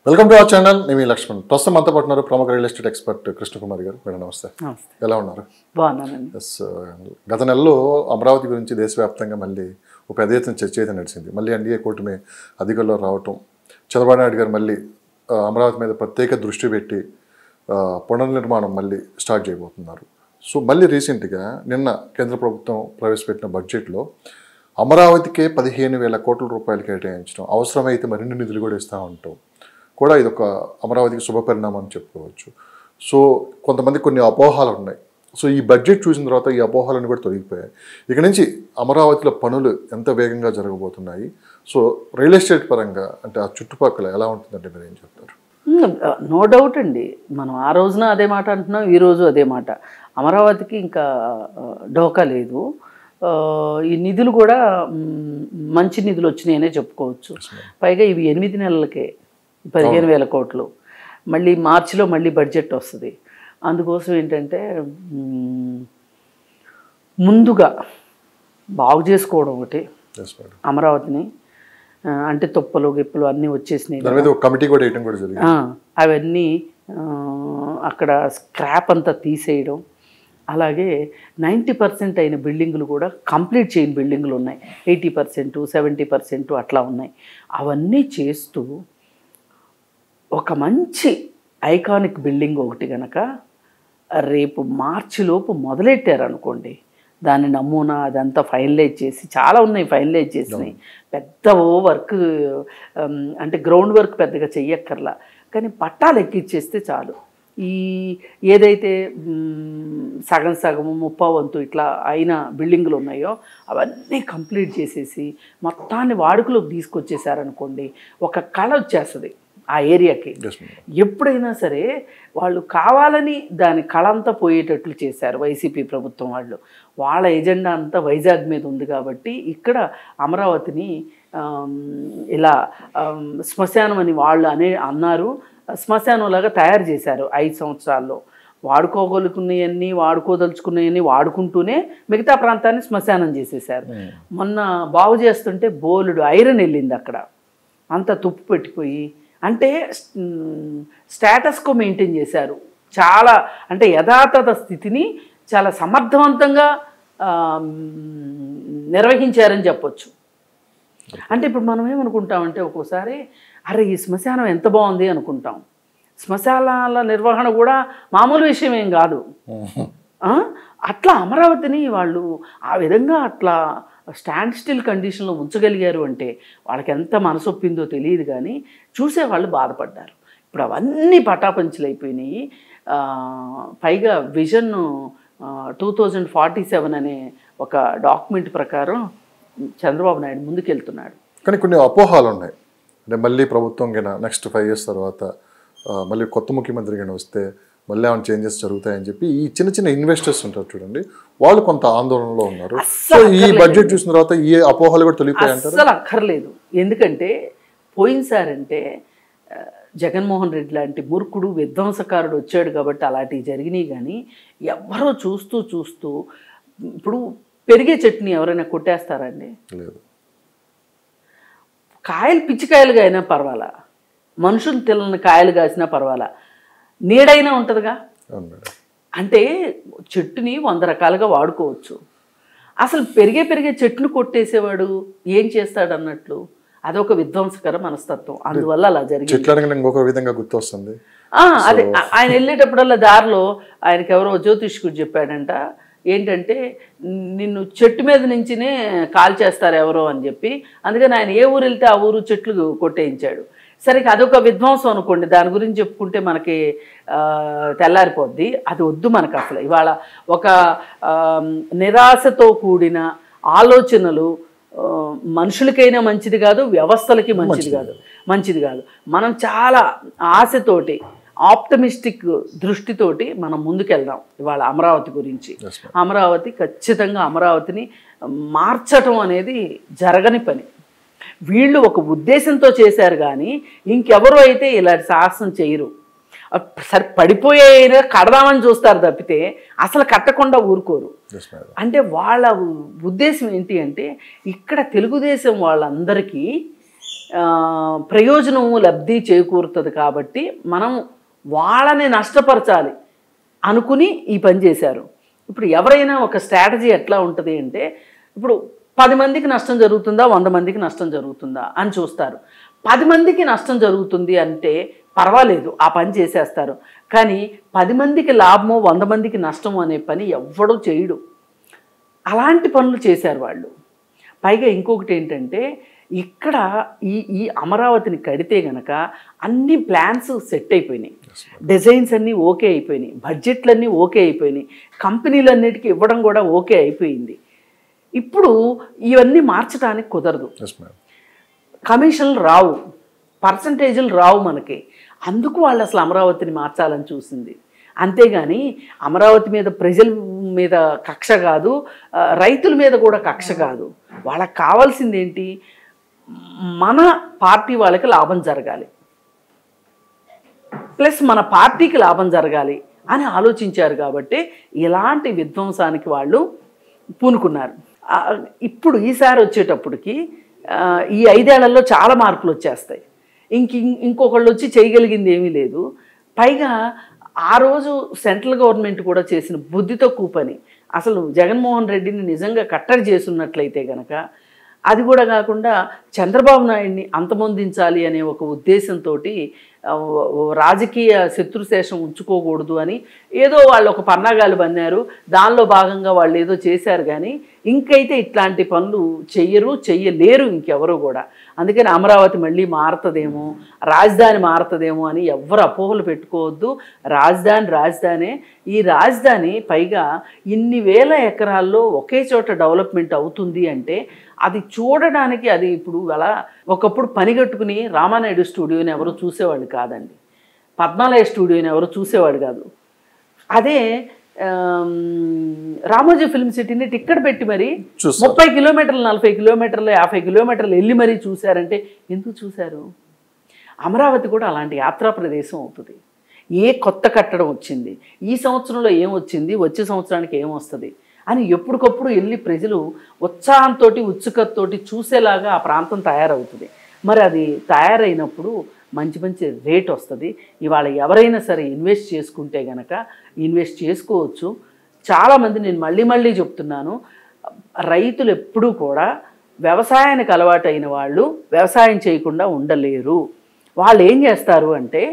Welcome to our channel. నేను లక్ష్మణ్. ప్రస్తుతం అంతా పట్టున్నారు ప్రముఖ రియల్ ఎస్టేట్ ఎక్స్పర్ట్ కృష్ణకుమారి గారు. మేడం నమస్తే. ఎలా ఉన్నారు? బాగున్నానండి. ఎస్, గత నెలలో అమరావతి గురించి దేశవ్యాప్తంగా మళ్ళీ ఒక పెద్ద ఎత్తున చర్చ అయితే నడిచింది. మళ్ళీ ఎన్డీఏ కూటమి అధికారంలో రావటం, చంద్రబాబు నాయుడు గారు మళ్ళీ అమరావతి మీద ప్రత్యేక దృష్టి పెట్టి పునర్నిర్మాణం మళ్ళీ స్టార్ట్ చేయబోతున్నారు. సో మళ్ళీ రీసెంట్గా నిన్న కేంద్ర ప్రభుత్వం ప్రవేశపెట్టిన బడ్జెట్లో అమరావతికే 15,000 కోట్ల రూపాయలు కేటాయించడం, అవసరమైతే మరిన్ని నిధులు కూడా ఇస్తూ ఉంటాం కూడా ఇది ఒక అమరావతికి శుభపరిణామం అని చెప్పుకోవచ్చు. సో కొంతమంది కొన్ని అపోహలు ఉన్నాయి. సో ఈ బడ్జెట్ చూసిన తర్వాత ఈ అపోహలను కూడా తొలగిపోయాయి. ఇక నుంచి అమరావతిలో పనులు ఎంత వేగంగా జరగబోతున్నాయి, సో రియల్ ఎస్టేట్ పరంగా అంటే ఆ చుట్టుపక్కల ఎలా ఉంటుందంటే మీరు ఏం చెప్తారు? నో డౌట్ అండి. మనం ఆ రోజున అదే మాట అంటున్నాం, ఈరోజు అదే మాట. అమరావతికి ఇంకా డోకా లేదు. ఈ నిధులు కూడా మంచి నిధులు వచ్చినాయనే చెప్పుకోవచ్చు. పైగా ఇవి 8 నెలలకే 15,000 కోట్లు. మళ్ళీ మార్చిలో మళ్ళీ బడ్జెట్ వస్తుంది. అందుకోసం ఏంటంటే ముందుగా బాగు చేసుకోవడం ఒకటి అమరావతిని. అంటే తుప్పలు గిప్పలు అన్నీ వచ్చేసినాయి, కమిటీ కూడా వేయడం కూడా జరిగింది. అవన్నీ అక్కడ స్క్రాప్ అంతా తీసేయడం. అలాగే 90% అయిన బిల్డింగులు కూడా కంప్లీట్ చేయని బిల్డింగులు ఉన్నాయి. 80%, 70% అట్లా ఉన్నాయి. అవన్నీ చేస్తూ ఒక మంచి ఐకానిక్ బిల్డింగ్ ఒకటి కనుక రేపు మార్చిలోపు మొదలెట్టారనుకోండి, దాని నమూనా అదంతా ఫైనలైజ్ చేసి, చాలా ఉన్నాయి ఫైనలైజ్ చేసినాయి. పెద్ద వర్క్ అంటే గ్రౌండ్ వర్క్ పెద్దగా చెయ్యక్కర్లా, కానీ పట్టాలు ఎక్కిచ్చేస్తే చాలు. ఈ ఏదైతే సగం సగము 30% ఇట్లా అయిన బిల్డింగులు ఉన్నాయో అవన్నీ కంప్లీట్ చేసేసి మొత్తాన్ని వాడుకలోకి తీసుకొచ్చేసారనుకోండి, ఒక కళ వచ్చేస్తుంది ఆ ఏరియాకి. ఎప్పుడైనా సరే వాళ్ళు కావాలని దాని కళ అంతా పోయేటట్లు చేశారు వైసీపీ ప్రభుత్వం వాళ్ళు. వాళ్ళ ఎజెండా అంతా వైజాగ్ మీద ఉంది కాబట్టి ఇక్కడ అమరావతిని ఇలా శ్మశానం అని వాళ్ళు అన్నారు. శ్మశానంలాగా తయారు చేశారు 5 సంవత్సరాల్లో. వాడుకోగలుగుకున్నాయన్నీ వాడుకోదలుచుకున్నాయన్నీ వాడుకుంటూనే మిగతా ప్రాంతాన్ని శ్మశానం చేసేసారు. మొన్న బాగు చేస్తుంటే బోలుడు ఐరన్ వెళ్ళింది అక్కడ, అంతా తుప్పు పెట్టిపోయి. అంటే స్టేటస్కో మెయింటైన్ చేశారు. చాలా అంటే యథాతథ స్థితిని చాలా సమర్థవంతంగా నిర్వహించారని చెప్పొచ్చు. అంటే ఇప్పుడు మనం ఏమనుకుంటామంటే ఒక్కోసారి అరే ఈ శ్మశానం ఎంత బాగుంది అనుకుంటాం. శ్మశానాల నిర్వహణ కూడా మామూలు విషయం ఏం కాదు. అట్లా అమరావతిని వాళ్ళు ఆ విధంగా అట్లా స్టాండ్ స్టిల్ కండిషన్లో ఉంచగలిగారు అంటే వాళ్ళకి ఎంత మనసొప్పిందో తెలియదు, కానీ చూసేవాళ్ళు బాధపడ్డారు. ఇప్పుడు అవన్నీ పటాపంచలైపోయినాయి. పైగా విజన్ 2047 అనే ఒక డాక్యుమెంట్ ప్రకారం చంద్రబాబు నాయుడు ముందుకెళ్తున్నాడు. కానీ కొన్ని అపోహలు ఉన్నాయి. అంటే మళ్ళీ ప్రభుత్వం కింద నెక్స్ట్ 5 years తర్వాత మళ్ళీ కొత్త ముఖ్యమంత్రి కింద వస్తే మళ్ళీ ఏమైనా చేంజెస్ జరుగుతాయని చెప్పి ఈ చిన్న చిన్న ఇన్వెస్టర్స్ ఉంటారు చూడండి, వాళ్ళు కొంత ఆందోళనలో ఉన్నారు. సో ఈ బడ్జెట్ చూసిన తర్వాత ఈ అపోహలు కూడా తొలిగిపోయాయంటారు? అసలు అక్కర్లేదు. ఎందుకంటే పోయినసారంటే జగన్మోహన్ రెడ్డి లాంటి మూర్ఖుడు విధ్వంసకారుడు వచ్చాడు కాబట్టి అలాంటివి జరిగినాయి. కానీ ఎవరో చూస్తూ ఇప్పుడు పెరిగే చట్నీ ఎవరైనా కొట్టేస్తారండి? లేదు. కాయలు పిచ్చికాయలుగా అయినా పర్వాలా, మనుషులు తెల్లని కాయలు కాసినా పర్వాలా, నీడైనా ఉంటుందిగా. అంటే చెట్టుని 100 రకాలుగా వాడుకోవచ్చు. అసలు పెరిగే చెట్టును కొట్టేసేవాడు ఏం చేస్తాడు అన్నట్లు అదొక విధ్వంసకర మనస్తత్వం. అందువల్ల అలా జరిగింది. ఇంకొక విధంగా గుర్తొస్తుంది, అదే ఆయన వెళ్ళేటప్పుడల్లా దారిలో ఆయనకి ఎవరో జ్యోతిష్కుడు చెప్పాడంట, ఏంటంటే నిన్ను చెట్టు మీద నుంచినే కాల్ చేస్తారు ఎవరో అని చెప్పి. అందుకని ఆయన ఏ ఊరు వెళ్తే ఆ ఊరు చెట్లు కొట్టేయించాడు. సరే అదొక విధ్వంసం అనుకోండి, దాని గురించి చెప్పుకుంటే మనకి తెల్లారిపోద్ది. అది వద్దు మనకు. అసలు ఇవాళ ఒక నిరాశతో కూడిన ఆలోచనలు మనుషులకైనా మంచిది కాదు, వ్యవస్థలకి మంచిది కాదు. మనం చాలా ఆశతోటి ఆప్టమిస్టిక్ దృష్టితోటి మనం ముందుకెళ్దాం. ఇవాళ అమరావతి గురించి, అమరావతి ఖచ్చితంగా అమరావతిని మార్చటం అనేది జరగని పని. వీళ్ళు ఒక ఉద్దేశంతో చేశారు, కానీ ఇంకెవరో అయితే ఇలాంటి సాహసం చేయరు. సరే పడిపోయేనా కడదామని చూస్తారు తప్పితే అసలు కట్టకుండా ఊరుకోరు. అంటే వాళ్ళ ఉద్దేశం ఏంటి అంటే ఇక్కడ తెలుగుదేశం వాళ్ళందరికీ ప్రయోజనము లబ్ధి చేకూరుతుంది కాబట్టి మనం వాళ్ళని నష్టపరచాలి అనుకుని ఈ పని చేశారు. ఇప్పుడు ఎవరైనా ఒక స్ట్రాటజీ ఎట్లా ఉంటుంది అంటే, ఇప్పుడు 10 మందికి నష్టం జరుగుతుందా 100 మందికి నష్టం జరుగుతుందా అని చూస్తారు. 10 మందికి నష్టం జరుగుతుంది అంటే పర్వాలేదు, ఆ పని చేసేస్తారు. కానీ 10 మందికి లాభమో 100 మందికి నష్టమో అనే పని ఎవ్వడూ చేయడు. అలాంటి పనులు చేశారు వాళ్ళు. పైగా ఇంకొకటి ఏంటంటే, ఇక్కడ ఈ అమరావతిని కడితే గనక అన్ని ప్లాన్స్ సెట్ అయిపోయినాయి, డిజైన్స్ అన్నీ ఓకే అయిపోయినాయి, బడ్జెట్లన్నీ ఓకే అయిపోయినాయి, కంపెనీలన్నిటికీ ఇవ్వడం కూడా ఓకే అయిపోయింది. ఇప్పుడు ఇవన్నీ మార్చడానికి కుదరదు, కమిషన్లు రావు, పర్సంటేజీలు రావు మనకి. అందుకు వాళ్ళు అసలు అమరావతిని మార్చాలని చూసింది. అంతేగాని అమరావతి మీద ప్రజల మీద కక్ష కాదు, రైతుల మీద కూడా కక్ష కాదు. వాళ్ళకి కావాల్సింది ఏంటి, మన పార్టీ వాళ్ళకి లాభం జరగాలి, ప్లస్ మన పార్టీకి లాభం జరగాలి అని ఆలోచించారు. కాబట్టి ఇలాంటి విధ్వంసానికి వాళ్ళు పూనుకున్నారు. ఇప్పుడు ఈసారి వచ్చేటప్పటికి ఈ 5 ఏళ్లలో చాలా మార్పులు వచ్చేస్తాయి. ఇంకొకళ్ళు వచ్చి చేయగలిగింది ఏమీ లేదు. పైగా ఆ రోజు సెంట్రల్ గవర్నమెంట్ కూడా చేసిన బుద్ధి తక్కువ పని. అసలు జగన్మోహన్ రెడ్డిని నిజంగా కట్టడి చేస్తున్నట్లయితే కనుక, అది కూడా కాకుండా చంద్రబాబు నాయుడిని అంతమొందించాలి అనే ఒక ఉద్దేశంతో రాజకీయ శత్రుశేషం ఉంచుకోకూడదు అని ఏదో వాళ్ళు ఒక పన్నాగాలు బన్నారు. దానిలో భాగంగా వాళ్ళు ఏదో చేశారు. కానీ ఇంకైతే ఇట్లాంటి పనులు చెయ్యలేరు ఇంకెవరు కూడా. అందుకని అమరావతి మళ్ళీ మారుతుందేమో, రాజధాని మారుతుందేమో అని ఎవ్వరు అపోహలు పెట్టుకోవద్దు. రాజధానే. ఈ రాజధాని పైగా ఇన్ని వేల ఎకరాల్లో ఒకే చోట డెవలప్మెంట్ అవుతుంది అంటే అది చూడడానికి, అది ఇప్పుడు అలా ఒకప్పుడు పని కట్టుకుని రామానాయుడు స్టూడియోని ఎవరు చూసేవాళ్ళు కాదండి, పద్మాలయ స్టూడియోని ఎవరు చూసేవాడు కాదు. అదే రామోజీ ఫిల్మ్ సిటీని టిక్కెట్ పెట్టి మరి 30 కిలోమీటర్లు 40 కిలోమీటర్లు 50 కిలోమీటర్లు వెళ్ళి మరీ చూశారంటే ఎందుకు చూశారు? అమరావతి కూడా అలాంటి యాత్రా ప్రదేశం అవుతుంది. ఏ కొత్త కట్టడం వచ్చింది, ఈ సంవత్సరంలో ఏమొచ్చింది, వచ్చే సంవత్సరానికి ఏమొస్తుంది అని ఎప్పటికప్పుడు వెళ్ళి ప్రజలు ఉత్సాహంతో ఉత్సుకతతో చూసేలాగా ఆ ప్రాంతం తయారవుతుంది. మరి అది తయారైనప్పుడు మంచి రేట్ వస్తుంది. ఇవాళ ఎవరైనా సరే ఇన్వెస్ట్ చేసుకుంటే గనక ఇన్వెస్ట్ చేసుకోవచ్చు. చాలామంది, నేను మళ్ళీ చెప్తున్నాను, రైతులు ఎప్పుడూ కూడా వ్యవసాయానికి అలవాటైన వాళ్ళు వ్యవసాయం చేయకుండా ఉండలేరు. వాళ్ళు ఏం చేస్తారు అంటే,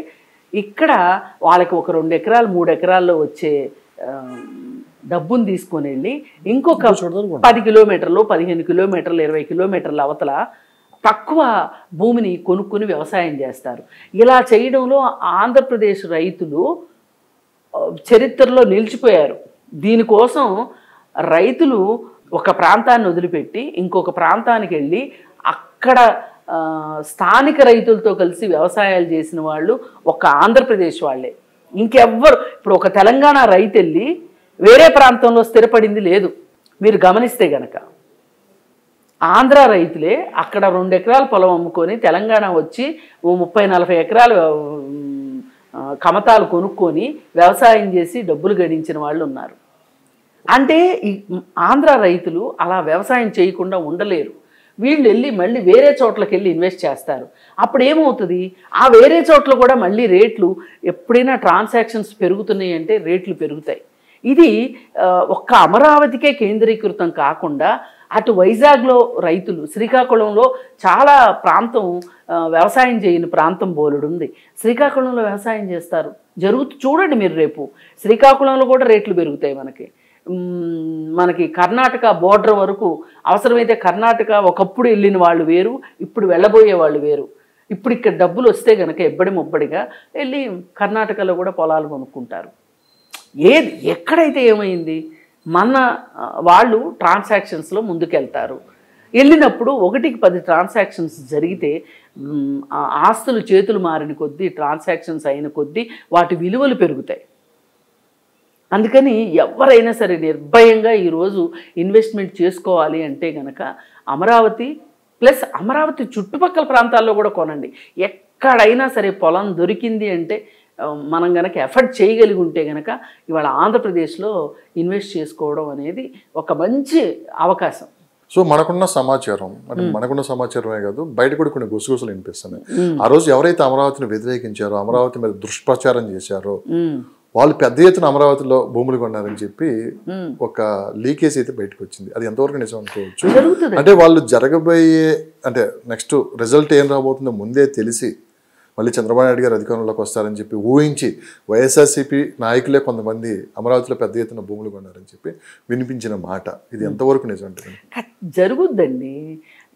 ఇక్కడ వాళ్ళకి ఒక 2 ఎకరాలు 3 ఎకరాల్లో వచ్చే డబ్బుని తీసుకొని వెళ్ళి ఇంకొక 10 కిలోమీటర్లు 15 కిలోమీటర్లు 20 కిలోమీటర్ల అవతల తక్కువ భూమిని కొనుక్కొని వ్యవసాయం చేస్తారు. ఇలా చేయడంలో ఆంధ్రప్రదేశ్ రైతులు చరిత్రలో నిలిచిపోయారు. దీనికోసం రైతులు ఒక ప్రాంతాన్ని వదిలిపెట్టి ఇంకొక ప్రాంతానికి వెళ్ళి అక్కడ స్థానిక రైతులతో కలిసి వ్యవసాయాలు చేసిన వాళ్ళు ఒక ఆంధ్రప్రదేశ్ వాళ్ళే. ఇంకెవ్వరు, ఇప్పుడు ఒక తెలంగాణ రైతు వెళ్ళి వేరే ప్రాంతంలో స్థిరపడింది లేదు. మీరు గమనిస్తే గనక ఆంధ్ర రైతులే అక్కడ 2 ఎకరాల పొలం అమ్ముకొని తెలంగాణ వచ్చి 30-40 ఎకరాలు కమతాలు కొనుక్కొని వ్యవసాయం చేసి డబ్బులు గడించిన వాళ్ళు ఉన్నారు. అంటే ఈ ఆంధ్ర రైతులు అలా వ్యవసాయం చేయకుండా ఉండలేరు. వీళ్ళు వెళ్ళి మళ్ళీ వేరే చోట్లకి వెళ్ళి ఇన్వెస్ట్ చేస్తారు. అప్పుడు ఏమవుతుంది, ఆ వేరే చోట్ల కూడా మళ్ళీ రేట్లు, ఎప్పుడైనా ట్రాన్సాక్షన్స్ పెరుగుతున్నాయి అంటే రేట్లు పెరుగుతాయి. ఇది ఒక్క అమరావతికే కేంద్రీకృతం కాకుండా అటు వైజాగ్లో రైతులు, శ్రీకాకుళంలో చాలా ప్రాంతం వ్యవసాయం చేయని ప్రాంతం బోలుడు ఉంది, శ్రీకాకుళంలో వ్యవసాయం చేస్తారు. చూడండి మీరు, రేపు శ్రీకాకుళంలో కూడా రేట్లు పెరుగుతాయి. మనకి కర్ణాటక బోర్డర్ వరకు అవసరమైతే కర్ణాటక ఒకప్పుడు వెళ్ళిన వాళ్ళు వేరు, ఇప్పుడు వెళ్ళబోయే వాళ్ళు వేరు. ఇప్పుడు ఇక్కడ డబ్బులు వస్తే కనుక ఎబ్బడిగా వెళ్ళి కర్ణాటకలో కూడా పొలాలు కొనుక్కుంటారు. ఎక్కడైతే ఏమైంది, మన వాళ్ళు ట్రాన్సాక్షన్స్లో ముందుకెళ్తారు. వెళ్ళినప్పుడు 1కి 10 ట్రాన్సాక్షన్స్ జరిగితే ఆస్తులు చేతులు మారిన కొద్దీ, ట్రాన్సాక్షన్స్ అయిన కొద్దీ వాటి విలువలు పెరుగుతాయి. అందుకని ఎవరైనా సరే నిర్భయంగా ఈరోజు ఇన్వెస్ట్మెంట్ చేసుకోవాలి అంటే కనుక అమరావతి ప్లస్ అమరావతి చుట్టుపక్కల ప్రాంతాల్లో కూడా కొనండి. ఎక్కడైనా సరే పొలం దొరికింది అంటే మనం కనుక ఎఫర్ట్ చేయగలిగి ఉంటే కనుక ఇవాళ ఆంధ్రప్రదేశ్లో ఇన్వెస్ట్ చేసుకోవడం అనేది ఒక మంచి అవకాశం. సో మనకున్న సమాచారం అంటే మనకున్న సమాచారమే కాదు బయట కూడా కొన్ని గుసగుసలు వినిపిస్తున్నాయి. ఆ రోజు ఎవరైతే అమరావతిని వ్యతిరేకించారో, అమరావతి మీద దుష్ప్రచారం చేశారో వాళ్ళు పెద్ద ఎత్తున అమరావతిలో భూములు కొన్నారని చెప్పి ఒక లీకేజ్ అయితే బయటకు వచ్చింది. అది ఎంతవరకు నిజం అనుకోవచ్చు? అంటే వాళ్ళు జరగబోయే అంటే నెక్స్ట్ రిజల్ట్ ఏం రాబోతుందో ముందే తెలిసి మళ్ళీ చంద్రబాబు నాయుడు గారు అధికారంలోకి వస్తారని చెప్పి ఊహించి వైఎస్ఆర్సీపీ నాయకులే కొంతమంది అమరావతిలో పెద్ద ఎత్తున భూములు కొన్నారని చెప్పి వినిపించిన మాట, ఇది ఎంతవరకు నిజం అంటే? జరుగుద్దండి.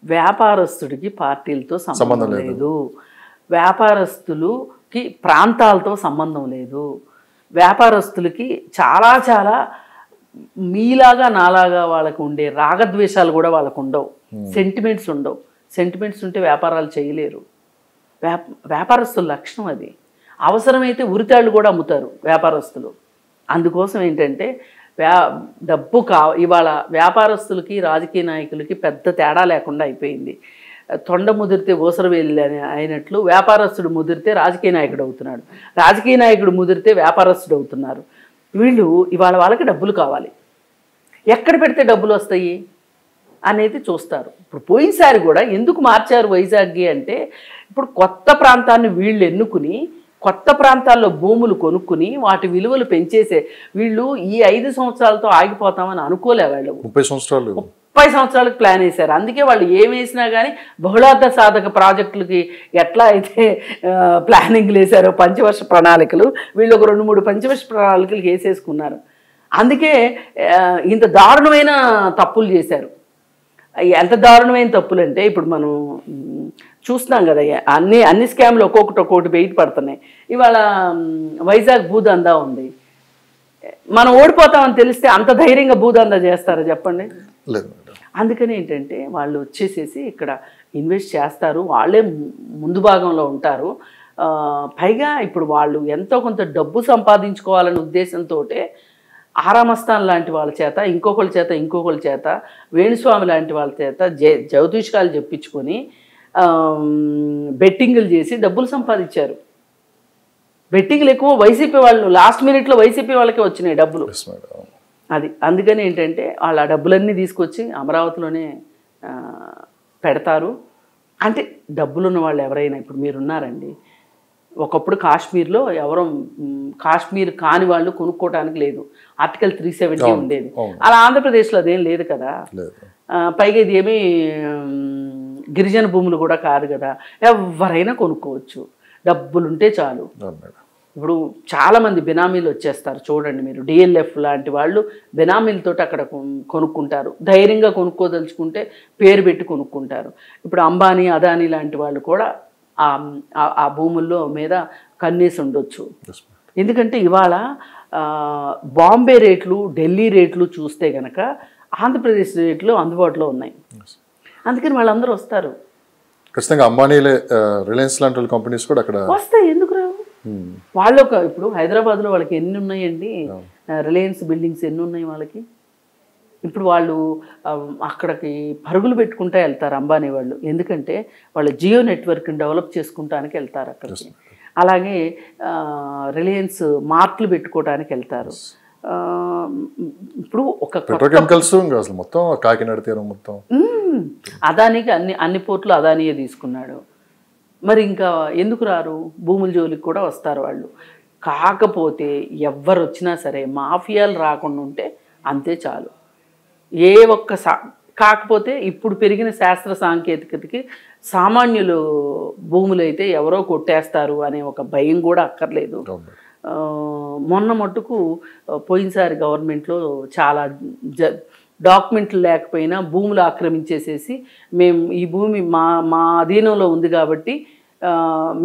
వ్యాపారస్తుడికి పార్టీలతో సంబంధం లేదు, వ్యాపారస్తులకి ప్రాంతాలతో సంబంధం లేదు, వ్యాపారస్తులకి చాలా చాలా మీలాగా నాలాగా వాళ్ళకు ఉండే రాగద్వేషాలు కూడా వాళ్ళకు ఉండవు, సెంటిమెంట్స్ ఉండవు. సెంటిమెంట్స్ ఉంటే వ్యాపారాలు చేయలేరు. వ్యాపారస్తుల లక్షణం అది. అవసరమైతే ఉరితాళ్ళు కూడా అమ్ముతారు వ్యాపారస్తులు. అందుకోసం ఏంటంటే డబ్బు ఇవాళ వ్యాపారస్తులకి రాజకీయ నాయకులకి పెద్ద తేడా లేకుండా అయిపోయింది. తొండ ముదిరితే ఊసరవేలి అయినట్లు వ్యాపారస్తుడు ముదిరితే రాజకీయ నాయకుడు అవుతున్నాడు, రాజకీయ నాయకుడు ముదిరితే వ్యాపారస్తుడు అవుతున్నారు. వీళ్ళు ఇవాళ వాళ్ళకి డబ్బులు కావాలి, ఎక్కడ పెడితే డబ్బులు వస్తాయి అనేది చూస్తారు. ఇప్పుడు పోయినసారి కూడా ఎందుకు మార్చారు వైజాగ్కి అంటే, ఇప్పుడు కొత్త ప్రాంతాన్ని వీళ్ళు ఎన్నుకుని కొత్త ప్రాంతాల్లో భూములు కొనుక్కుని వాటి విలువలు పెంచేసే వీళ్ళు ఈ 5 సంవత్సరాలతో ఆగిపోతామని అనుకోలే. వాళ్ళు 30 సంవత్సరాలకు ప్లాన్ వేశారు. అందుకే వాళ్ళు ఏం వేసినా కానీ బహుళార్థ సాధక ప్రాజెక్టులకి ఎట్లా అయితే ప్లానింగ్లు వేశారో పంచవర్ష ప్రణాళికలు, వీళ్ళు ఒక 2-3 పంచవర్ష ప్రణాళికలు వేసేసుకున్నారు. అందుకే ఇంత దారుణమైన తప్పులు చేశారు. ఎంత దారుణమైన తప్పులు అంటే ఇప్పుడు మనం చూస్తున్నాం కదా, అన్ని స్కామ్లు ఒక్కొక్కటి బయట పడుతున్నాయి. ఇవాళ వైజాగ్ భూదందా ఉంది, మనం ఓడిపోతామని తెలిస్తే అంత ధైర్యంగా భూదందా చేస్తారా చెప్పండి? అందుకని ఏంటంటే వాళ్ళు వచ్చేసేసి ఇక్కడ ఇన్వెస్ట్ చేస్తారు, వాళ్ళే ముందు భాగంలో ఉంటారు. పైగా ఇప్పుడు వాళ్ళు ఎంతో కొంత డబ్బు సంపాదించుకోవాలనే ఉద్దేశంతో ఆరామస్థాన్ లాంటి వాళ్ళ చేత ఇంకొకళ్ళ చేత వేణుస్వామి లాంటి వాళ్ళ చేత జ్యోతిష్కాలు చెప్పించుకొని బెట్టింగులు చేసి డబ్బులు సంపాదించారు. బెట్టింగ్లు ఎక్కువ వైసీపీ వాళ్ళు, లాస్ట్ మినిట్లో వైసీపీ వాళ్ళకే వచ్చినాయి డబ్బులు. అది అందుకని ఏంటంటే వాళ్ళు ఆ డబ్బులన్నీ తీసుకొచ్చి అమరావతిలోనే పెడతారు. అంటే డబ్బులున్న వాళ్ళు ఎవరైనా, ఇప్పుడు మీరున్నారండి, ఒకప్పుడు కాశ్మీర్లో ఎవరో కాశ్మీర్ కాని వాళ్ళు కొనుక్కోవడానికి లేదు, ఆర్టికల్ 370 ఉండేది. అలా ఆంధ్రప్రదేశ్లో అదేం లేదు కదా. పైగా ఇది ఏమీ గిరిజన భూములు కూడా కాదు కదా, ఎవరైనా కొనుక్కోవచ్చు, డబ్బులుంటే చాలు. ఇప్పుడు చాలామంది బినామీలు వచ్చేస్తారు చూడండి మీరు, డిఎల్ఎఫ్ లాంటి వాళ్ళు బినామీలతో అక్కడ కొనుక్కుంటారు. ధైర్యంగా కొనుక్కోదలుచుకుంటే పేరు పెట్టి కొనుక్కుంటారు. ఇప్పుడు అంబానీ అదానీ లాంటి వాళ్ళు కూడా ఆ భూముల్లో మీద కన్నేసి ఉండొచ్చు. ఎందుకంటే ఇవాళ బాంబే రేట్లు, ఢిల్లీ రేట్లు చూస్తే కనుక ఆంధ్రప్రదేశ్ రేట్లు అందుబాటులో ఉన్నాయి. అందుకని వాళ్ళందరూ వస్తారు. ఖచ్చితంగా అంబానీలే, రిలయన్స్ లాంటి కంపెనీస్ కూడా అక్కడ వస్తాయి. ఎందుకు రావు? వాళ్ళు ఇప్పుడు హైదరాబాద్లో వాళ్ళకి ఎన్ని ఉన్నాయండి, రిలయన్స్ బిల్డింగ్స్ ఎన్ని ఉన్నాయి వాళ్ళకి. ఇప్పుడు వాళ్ళు అక్కడికి పరుగులు పెట్టుకుంటూ వెళ్తారు అంబానీ వాళ్ళు, ఎందుకంటే వాళ్ళు జియో నెట్వర్క్ని డెవలప్ చేసుకుంటానికి వెళ్తారు అక్కడికి. అలాగే రిలయన్స్ మార్ట్లు పెట్టుకోవడానికి వెళ్తారు. ఇప్పుడు ఒక మొత్తం కాకినాడ తీరం మొత్తం అదానికి అన్ని పోర్టులు అదానియే తీసుకున్నాడు. మరి ఇంకా ఎందుకు రారు? భూముల జోలికి కూడా వస్తారు వాళ్ళు. కాకపోతే ఎవ్వరు వచ్చినా సరే మాఫియాలు రాకుండా ఉంటే అంతే చాలు. కాకపోతే ఇప్పుడు పెరిగిన శాస్త్ర సాంకేతికతకి సామాన్యులు భూములు అయితే ఎవరో కొట్టేస్తారు అనే ఒక భయం కూడా అక్కర్లేదు. మొన్న మట్టుకు పోయినసారి గవర్నమెంట్లో చాలా డాక్యుమెంట్లు లేకపోయినా భూములు ఆక్రమించేసేసి మేము ఈ భూమి మా అధీనంలో ఉంది కాబట్టి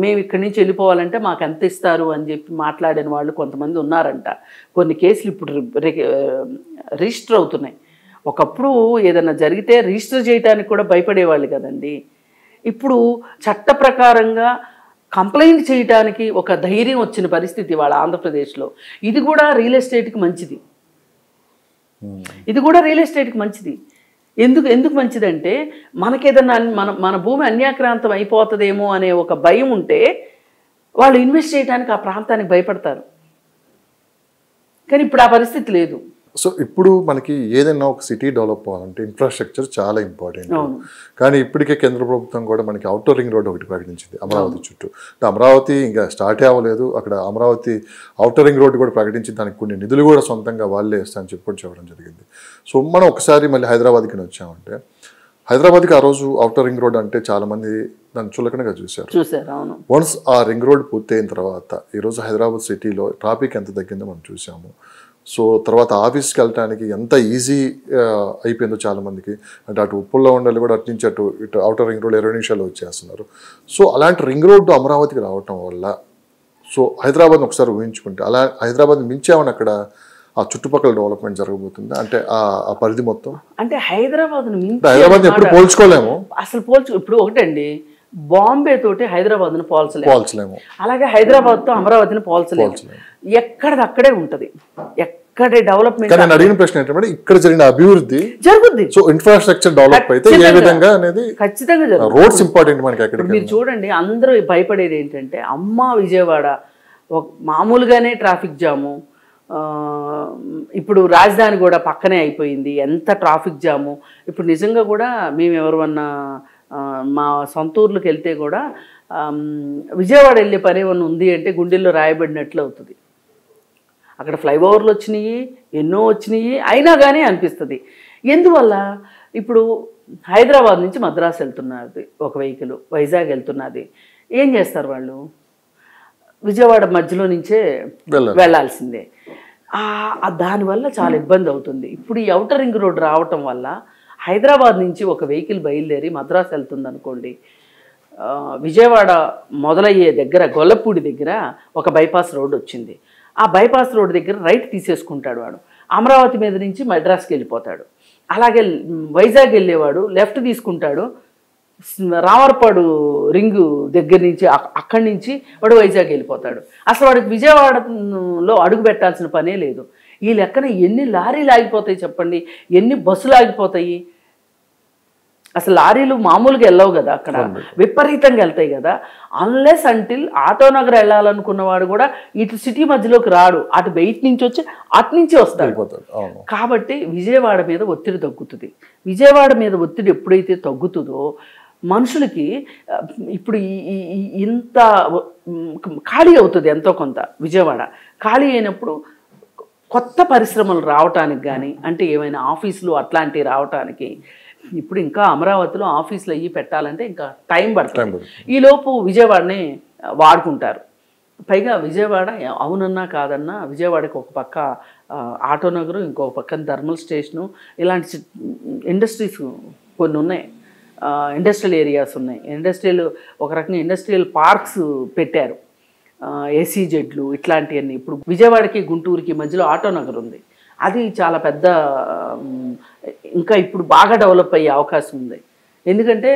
మేము ఇక్కడి నుంచి వెళ్ళిపోవాలంటే మాకు ఎంత ఇస్తారు అని చెప్పి మాట్లాడిన వాళ్ళు కొంతమంది ఉన్నారంట. కొన్ని కేసులు ఇప్పుడు రిజిస్టర్ అవుతున్నాయి. ఒకప్పుడు ఏదైనా జరిగితే రిజిస్టర్ చేయడానికి కూడా భయపడేవాళ్ళు కదండి. ఇప్పుడు చట్ట ప్రకారంగా కంప్లైంట్ చేయడానికి ఒక ధైర్యం వచ్చిన పరిస్థితి వాళ్ళ ఆంధ్రప్రదేశ్లో. ఇది కూడా రియల్ ఎస్టేట్కి మంచిది. ఎందుకు మంచిదంటే మనకేదన్నా మన భూమి అన్యాక్రాంతం అయిపోతుందేమో అనే ఒక భయం ఉంటే వాళ్ళు ఇన్వెస్ట్ చేయడానికి ఆ ప్రాంతానికి భయపడతారు. కానీ ఇప్పుడు ఆ పరిస్థితి లేదు. సో ఇప్పుడు మనకి ఏదైనా ఒక సిటీ డెవలప్ అవ్వాలంటే ఇన్ఫ్రాస్ట్రక్చర్ చాలా ఇంపార్టెంట్. కానీ ఇప్పటికే కేంద్ర ప్రభుత్వం కూడా మనకి అవుటర్ రింగ్ రోడ్ ఒకటి ప్రకటించింది అమరావతి చుట్టూ. అమరావతి ఇంకా స్టార్టే అవ్వలేదు, అక్కడ అమరావతి అవుటర్ రింగ్ రోడ్ కూడా ప్రకటించి దానికి కొన్ని నిధులు కూడా సొంతంగా వాళ్ళే ఇస్తామని చెప్పడం జరిగింది. సో మనం ఒకసారి మళ్ళీ హైదరాబాద్కి వచ్చామంటే, హైదరాబాద్కి ఆ రోజు అవుటర్ రింగ్ రోడ్ అంటే చాలామంది దాన్ని చులకనగా చూశారు. వన్స్ ఆ రింగ్ రోడ్ పూర్తయిన తర్వాత ఈరోజు హైదరాబాద్ సిటీలో ట్రాఫిక్ ఎంత తగ్గిందో మనం చూసాము. సో తర్వాత ఆఫీస్కి వెళ్ళడానికి ఎంత ఈజీ అయిపోయిందో చాలామందికి. అంటే అటు ఉప్పుల్లో ఉండాలి కూడా అటు నుంచి ఇటు అవుటర్ రింగ్ రోడ్ 20 నిమిషాల్లో వచ్చేస్తున్నారు. సో అలాంటి రింగ్ రోడ్డు అమరావతికి రావటం వల్ల సో హైదరాబాద్ని ఒకసారి ఊహించుకుంటే అలా హైదరాబాద్ని మించామని అక్కడ ఆ చుట్టుపక్కల డెవలప్మెంట్ జరగబోతుంది అంటే ఆ పరిధి మొత్తం. అంటే హైదరాబాద్ని ఎప్పుడు పోల్చుకోలేము అసలు. ఇప్పుడు ఒకటండి, బాంబే తోటి హైదరాబాద్ను పోల్చలేము, అలాగే హైదరాబాద్తో అమరావతిని పోల్చలేము. ఎక్కడదక్కడే ఉంటుంది, ఎక్కడే డెవలప్మెంట్. నేను అడిగిన ప్రశ్న ఏంటంటే ఇక్కడ జరిగిన అభివృద్ధి జరుగుద్ది. సో ఇన్ఫ్రాస్ట్రక్చర్ డెవలప్ అయితే ఏ విధంగా అనేది ఖచ్చితంగా జరుగుతుంది. రోడ్స్ ఇంపార్టెంట్ మనకి. అక్కడ మీరు చూడండి, అందరూ భయపడేది ఏంటంటే అమ్మ విజయవాడ మామూలుగానే ట్రాఫిక్ జాము, ఇప్పుడు రాజధాని కూడా పక్కనే అయిపోయింది, ఎంత ట్రాఫిక్ జాము. ఇప్పుడు నిజంగా కూడా మేము ఎవరివన్నా మా సొంత ఊర్లకు వెళ్తే కూడా విజయవాడ వెళ్ళే పని ఏమన్నా ఉంది అంటే గుండెల్లో రాయబడినట్లు అవుతుంది. అక్కడ ఫ్లైఓవర్లు వచ్చినాయి, ఎన్నో వచ్చినాయి, అయినా కానీ అనిపిస్తుంది. ఎందువల్ల ఇప్పుడు హైదరాబాద్ నుంచి మద్రాసు వెళ్తున్నది ఒక వెహికల్, వైజాగ్ వెళ్తున్నది, ఏం చేస్తారు వాళ్ళు? విజయవాడ మధ్యలో నుంచే వెళ్ళాల్సిందే. దానివల్ల చాలా ఇబ్బంది అవుతుంది. ఇప్పుడు ఈ ఔటర్ రింగ్ రోడ్ రావటం వల్ల హైదరాబాద్ నుంచి ఒక వెహికల్ బయలుదేరి మద్రాసు వెళ్తుంది అనుకోండి, విజయవాడ మొదలయ్యే దగ్గర గొల్లపూడి దగ్గర ఒక బైపాస్ రోడ్ వచ్చింది. ఆ బైపాస్ రోడ్ దగ్గర రైట్ తీసేసుకుంటాడు వాడు, అమరావతి మీద నుంచి మద్రాసుకి వెళ్ళిపోతాడు. అలాగే వైజాగ్ వెళ్ళేవాడు లెఫ్ట్ తీసుకుంటాడు, రామర్పాడు రింగు దగ్గర నుంచి అక్కడి నుంచి వాడు వైజాగ్ వెళ్ళిపోతాడు. అసలు వాడికి విజయవాడలో అడుగు పెట్టాల్సిన పనే లేదు. ఈ లెక్కన ఎన్ని లారీలు ఆగిపోతాయి చెప్పండి, ఎన్ని బస్సులు ఆగిపోతాయి. అసలు లారీలు మామూలుగా వెళ్ళవు కదా, అక్కడ విపరీతంగా వెళ్తాయి కదా. అన్లెస్ అంటిల్ ఆటోనగర్ వెళ్ళాలనుకున్నవాడు కూడా ఇటు సిటీ మధ్యలోకి రాడు, అటు బయట నుంచి వచ్చి అటు నుంచి వస్తాడు. కాబట్టి విజయవాడ మీద ఒత్తిడి తగ్గుతుంది. విజయవాడ మీద ఒత్తిడి ఎప్పుడైతే తగ్గుతుందో మనుషులకి ఇప్పుడు ఇంత ఖాళీ అవుతుంది, ఎంతో కొంత విజయవాడ ఖాళీ అయినప్పుడు కొత్త పరిశ్రమలు రావటానికి కానీ, అంటే ఏమైనా ఆఫీసులు అట్లాంటివి రావటానికి, ఇప్పుడు ఇంకా అమరావతిలో ఆఫీసులు అయ్యి పెట్టాలంటే ఇంకా టైం పడుతుంది. ఈలోపు విజయవాడని వాడుకుంటారు. పైగా విజయవాడ అవునన్నా కాదన్నా విజయవాడకి ఒక పక్క ఆటోనగరు, ఇంకొక పక్కన థర్మల్ స్టేషను, ఇలాంటి ఇండస్ట్రీస్ కొన్ని ఉన్నాయి, ఇండస్ట్రియల్ ఏరియాస్ ఉన్నాయి. ఒక రకంగా ఇండస్ట్రియల్ పార్క్స్ పెట్టారు, ఏసీజెడ్లు ఇట్లాంటివన్నీ. ఇప్పుడు విజయవాడకి గుంటూరుకి మధ్యలో ఆటోనగర్ ఉంది, అది చాలా పెద్ద, ఇంకా ఇప్పుడు బాగా డెవలప్ అయ్యే అవకాశం ఉంది. ఎందుకంటే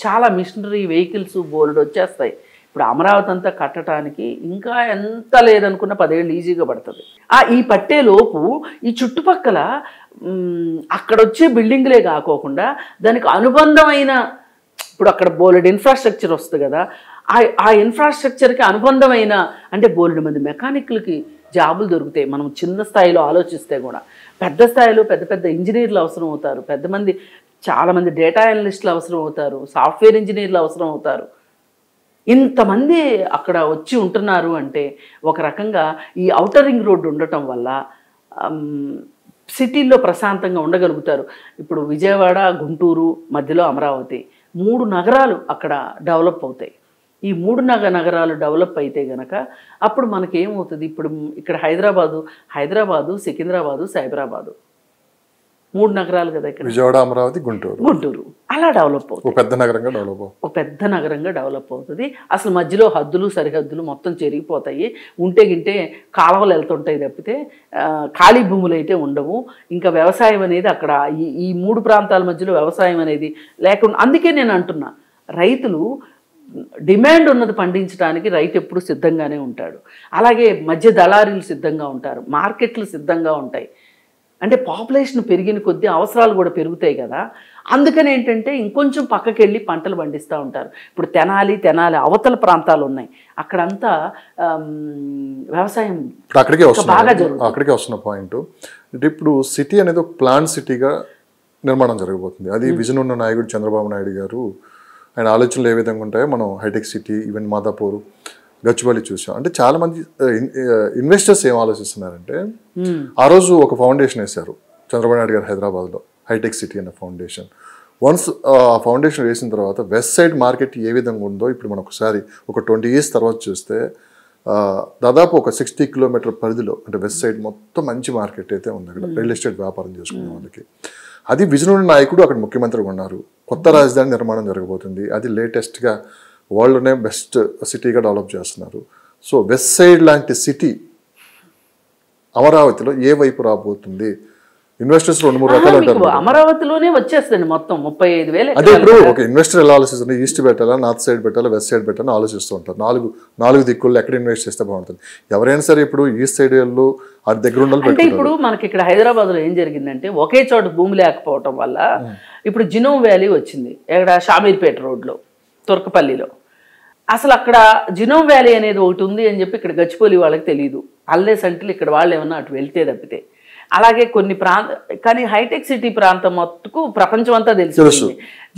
చాలా మిషనరీ వెహికల్స్ బోర్డు వచ్చేస్తాయి. ఇప్పుడు అమరావతి అంతా కట్టడానికి ఇంకా ఎంత లేదనుకున్న 10 ఏళ్ళు ఈజీగా పడుతుంది. ఈ పట్టేలోపు ఈ చుట్టుపక్కల అక్కడ వచ్చే బిల్డింగ్లే కాకోకుండా దానికి అనుబంధమైన, ఇప్పుడు అక్కడ బోలెడు ఇన్ఫ్రాస్ట్రక్చర్ వస్తుంది కదా, ఆ ఇన్ఫ్రాస్ట్రక్చర్కి అనుబంధమైన అంటే బోలెడు మంది మెకానిక్లకి జాబులు దొరుకుతాయి. మనం చిన్న స్థాయిలో ఆలోచిస్తే కూడా పెద్ద స్థాయిలో పెద్ద పెద్ద ఇంజనీర్లు అవసరం అవుతారు, చాలామంది డేటా అనలిస్టులు అవసరం అవుతారు, సాఫ్ట్వేర్ ఇంజనీర్లు అవసరం అవుతారు. ఇంతమంది అక్కడ వచ్చి ఉంటున్నారు అంటే ఒక రకంగా ఈ ఔటర్ రింగ్ రోడ్డు ఉండటం వల్ల సిటీల్లో ప్రశాంతంగా ఉండగలుగుతారు. ఇప్పుడు విజయవాడ, గుంటూరు మధ్యలో అమరావతి, 3 నగరాలు అక్కడ డెవలప్ అవుతాయి. ఈ 3 నగరాలు డెవలప్ అయితే గనక అప్పుడు మనకేమవుతుంది, ఇప్పుడు ఇక్కడ హైదరాబాదు, సికింద్రాబాదు, సైబరాబాదు 3 నగరాలు కదా ఇక్కడ, విజయవాడ, అమరావతి, గుంటూరు అలా డెవలప్ అవుతుంది. ఒక పెద్ద నగరంగా డెవలప్ అవుతుంది. అసలు మధ్యలో హద్దులు సరిహద్దులు మొత్తం చెరిగిపోతాయి. గింటే కాలువలు వెళ్తుంటాయి తప్పితే ఖాళీ భూములు అయితే ఉండవు. ఇంకా వ్యవసాయం అనేది అక్కడ ఈ 3 ప్రాంతాల మధ్యలో వ్యవసాయం అనేది లేకుండా, అందుకే నేను అంటున్నా, రైతులు డిమాండ్ ఉన్నది పండించడానికి రైతు ఎప్పుడు సిద్ధంగానే ఉంటాడు. అలాగే మధ్య దళారీలు సిద్ధంగా ఉంటారు, మార్కెట్లు సిద్ధంగా ఉంటాయి. అంటే పాపులేషన్ పెరిగిన కొద్దీ అవసరాలు కూడా పెరుగుతాయి కదా. అందుకని ఏంటంటే ఇంకొంచెం పక్కకి వెళ్ళి పంటలు పండిస్తూ ఉంటారు. ఇప్పుడు తెనాలి అవతల ప్రాంతాలు ఉన్నాయి, అక్కడంతా వ్యవసాయం బాగా జరుగుతుంది. అక్కడికే వస్తున్న పాయింట్ అంటే ఇప్పుడు సిటీ అనేది ఒక ప్లాన్ సిటీగా నిర్మాణం జరగబోతుంది. అది విజన్ ఉన్న నాయకుడు చంద్రబాబు నాయుడు గారు, ఆయన ఆలోచనలు ఏ విధంగా ఉంటాయో మనం హైటెక్ సిటీ, ఈవెన్ మాదాపూర్, గచ్చిబౌలి చూసాం. అంటే చాలా మంది ఇన్వెస్టర్స్ ఏం ఆలోచిస్తున్నారంటే, ఆ రోజు ఒక ఫౌండేషన్ వేశారు చంద్రబాబు నాయుడు గారు హైదరాబాద్లో, హైటెక్ సిటీ అనే ఫౌండేషన్. వన్స్ ఆ ఫౌండేషన్ వేసిన తర్వాత వెస్ట్ సైడ్ మార్కెట్ ఏ విధంగా ఉందో ఇప్పుడు మనం ఒకసారి ఒక 20 years తర్వాత చూస్తే దాదాపు ఒక 60 kilometer పరిధిలో అంటే వెస్ట్ సైడ్ మొత్తం మంచి మార్కెట్ అయితే ఉంది అక్కడ రియల్ ఎస్టేట్ వ్యాపారం చేసుకునే వాళ్ళకి. అది విజయనగరం నాయకుడు అక్కడ ముఖ్యమంత్రిగా ఉన్నారు. కొత్త రాజధాని నిర్మాణం జరగబోతుంది. అది లేటెస్ట్గా వరల్డ్లోనే బెస్ట్ సిటీగా డెవలప్ చేస్తున్నారు. సో వెస్ట్ సైడ్ లాంటి సిటీ అమరావతిలో ఏ వైపు రాబోతుంది? ఇన్వెస్టర్స్ 2-3 రకాలు ఉంటారు. అమరావతిలోనే వచ్చేస్తుంది మొత్తం 35,000. అంటే ఇప్పుడు ఒక ఇన్వెస్టర్ ఎలా ఆలోచిస్తుంది, ఈస్ట్ పెట్టాలా, నార్త్ సైడ్ పెట్టాలా, వెస్ట్ సైడ్ పెట్టాలని ఆలోచిస్తూ ఉంటారు. నాలుగు దిక్కుల్లో ఎక్కడ ఇన్వెస్ట్ చేస్తే బాగుంటుంది. ఎవరైనా సరే ఇప్పుడు ఈస్ట్ సైడ్ వాళ్ళు అది దగ్గర ఉండాలి. అంటే ఇప్పుడు మనకి ఇక్కడ హైదరాబాద్లో ఏం జరిగిందంటే ఒకే చోట భూమి లేకపోవటం వల్ల ఇప్పుడు జినోమ్ వ్యాలీ వచ్చింది. ఎక్కడ షామీర్పేట రోడ్లో, తుర్కపల్లిలో. అసలు అక్కడ జినోమ్ వ్యాలీ అనేది ఒకటి ఉంది అని చెప్పి ఇక్కడ గచ్చిబౌలి వాళ్ళకి తెలియదు. అల్లేస్ అంటే ఇక్కడ వాళ్ళు ఏమన్నా అటు వెళ్తే తప్పితే. అలాగే కొన్ని కానీ హైటెక్ సిటీ ప్రాంతం మట్టుకు ప్రపంచం అంతా తెలుసు.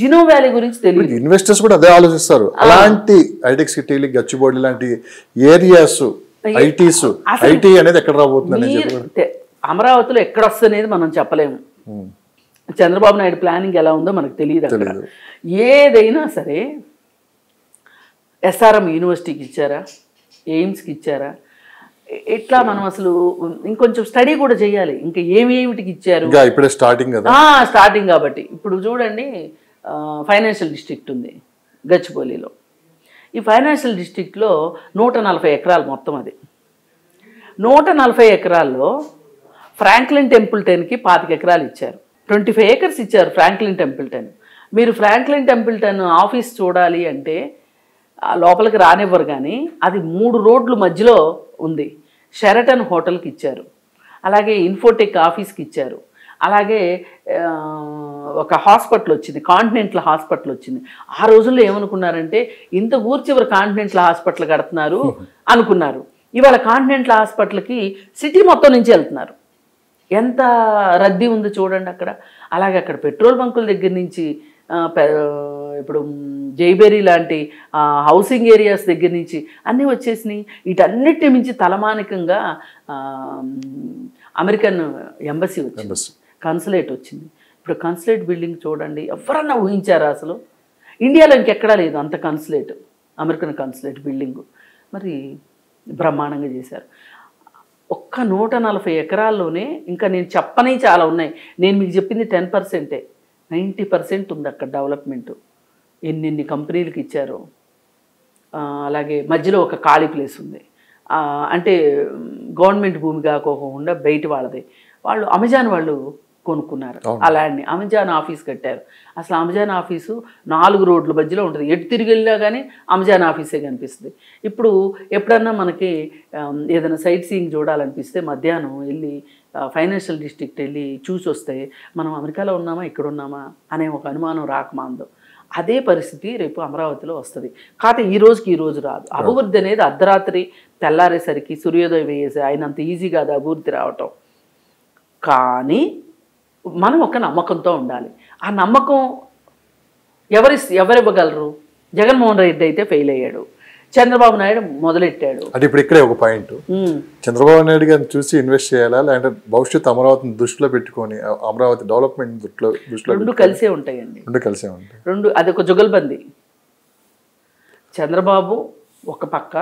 జినోమ్ వ్యాలీ గురించి తెలియదు. ఇన్వెస్టర్స్ కూడా అదే ఆలోచిస్తారు. అలాంటి హైటెక్ సిటీలు, గచ్చిబౌలి లాంటి ఏరియాస్, ఐటీ అనేది ఎక్కడ రాబోతుంది? అమరావతిలో ఎక్కడ వస్తుంది అనేది మనం చెప్పలేము. చంద్రబాబు నాయుడు ప్లానింగ్ ఎలా ఉందో మనకు తెలియదు. అక్కడ ఏదైనా సరే SRM యూనివర్సిటీకి ఇచ్చారా, ఎయిమ్స్కి ఇచ్చారా, ఇట్లా మనం అసలు ఇంకొంచెం స్టడీ కూడా చేయాలి. ఇంకా ఏమిటికి ఇచ్చారు, ఇప్పుడే స్టార్టింగ్ కాబట్టి. ఇప్పుడు చూడండి, ఫైనాన్షియల్ డిస్ట్రిక్ట్ ఉంది గచ్చిబౌలిలో. ఈ ఫైనాన్షియల్ డిస్ట్రిక్ట్లో 140 ఎకరాలు మొత్తం. అది 140 ఎకరాల్లో ఫ్రాంక్లిన్ టెంపుల్టన్కి 25 ఎకరాలు ఇచ్చారు. 25 acres ఇచ్చారు ఫ్రాంక్లిన్ టెంపుల్టన్. మీరు ఫ్రాంక్లిన్ టెంపుల్టన్ ఆఫీస్ చూడాలి అంటే లోపలికి రానివ్వరు, కానీ అది 3 రోడ్లు మధ్యలో ఉంది. షెరటన్ హోటల్కి ఇచ్చారు, అలాగే ఇన్ఫోటెక్ ఆఫీస్కి ఇచ్చారు, అలాగే ఒక హాస్పిటల్ వచ్చింది, కాంటినెంటల్ హాస్పిటల్ వచ్చింది. ఆ రోజుల్లో ఏమనుకున్నారంటే ఇంత ఊరు చివరి కాంటినెంటల్ హాస్పిటల్ కడుతున్నారు అనుకున్నారు. ఇవాళ కాంటినెంటల్ హాస్పిటల్కి సిటీ మొత్తం నుంచి వెళ్తున్నారు. ఎంత రద్దీ ఉంది చూడండి అక్కడ. అలాగే అక్కడ పెట్రోల్ బంకుల దగ్గర నుంచి ఇప్పుడు జైబేరీ లాంటి హౌసింగ్ ఏరియాస్ దగ్గర నుంచి అన్నీ వచ్చేసినాయి. వీటన్నిటి మించి తలమానికంగా అమెరికన్ ఎంబసీ వచ్చింది, కన్సులేట్ వచ్చింది. ఇప్పుడు కన్సులేట్ బిల్డింగ్ చూడండి, ఎవరన్నా ఊహించారా అసలు? ఇండియాలో ఇంకెక్కడా లేదు అంత కన్సులేట్, అమెరికన్ కన్సులేట్ బిల్డింగు. మరి బ్రహ్మాండంగా చేశారు. ఒక్క 140 ఎకరాల్లోనే ఇంకా నేను చెప్పని చాలా ఉన్నాయి. నేను మీకు చెప్పింది 10%. 90% ఉంది అక్కడ డెవలప్మెంటు. ఎన్ని కంపెనీలకు ఇచ్చారో. అలాగే మధ్యలో ఒక ఖాళీ ప్లేస్ ఉంది, అంటే గవర్నమెంట్ భూమి కాకోకుండా బయట వాళ్ళది. వాళ్ళు అమెజాన్ వాళ్ళు కొనుక్కున్నారు ఆ ల్యాండ్ని, అమెజాన్ ఆఫీస్ కట్టారు. అసలు అమెజాన్ ఆఫీసు 4 రోడ్ల మధ్యలో ఉంటుంది. ఎటు తిరిగి వెళ్ళినా కానీ అమెజాన్ ఆఫీసే కనిపిస్తుంది. ఇప్పుడు ఎప్పుడన్నా మనకి ఏదైనా సైట్ సీయింగ్ చూడాలనిపిస్తే మధ్యాహ్నం వెళ్ళి ఫైనాన్షియల్ డిస్ట్రిక్ట్ వెళ్ళి చూసి వస్తే మనం అమెరికాలో ఉన్నామా ఇక్కడ ఉన్నామా అనే ఒక అనుమానం రాకమాందో. అదే పరిస్థితి రేపు అమరావతిలో వస్తుంది. కాకపోతే ఈ రోజు రాదు. అభివృద్ధి అనేది అర్ధరాత్రి తెల్లారేసరికి సూర్యోదయం వేసే అయినంత ఈజీ కాదు అభివృద్ధి రావటం. కానీ మనం ఒక నమ్మకంతో ఉండాలి. ఆ నమ్మకం ఎవరివ్వగలరు? జగన్మోహన్ రెడ్డి అయితే ఫెయిల్ అయ్యాడు, చంద్రబాబు నాయుడు మొదలెట్టాడు. అంటే ఇప్పుడు ఇక్కడే ఒక పాయింట్, చంద్రబాబు నాయుడు గారిని చూసి ఇన్వెస్ట్ చేయాలా, లేదంటే భవిష్యత్తు అమరావతిని దృష్టిలో పెట్టుకొని అమరావతి డెవలప్మెంట్ దృష్టిలో రెండు కలిసే ఉంటాయండి. రెండు అదొక జుగల్బంది. చంద్రబాబు ఒక పక్క,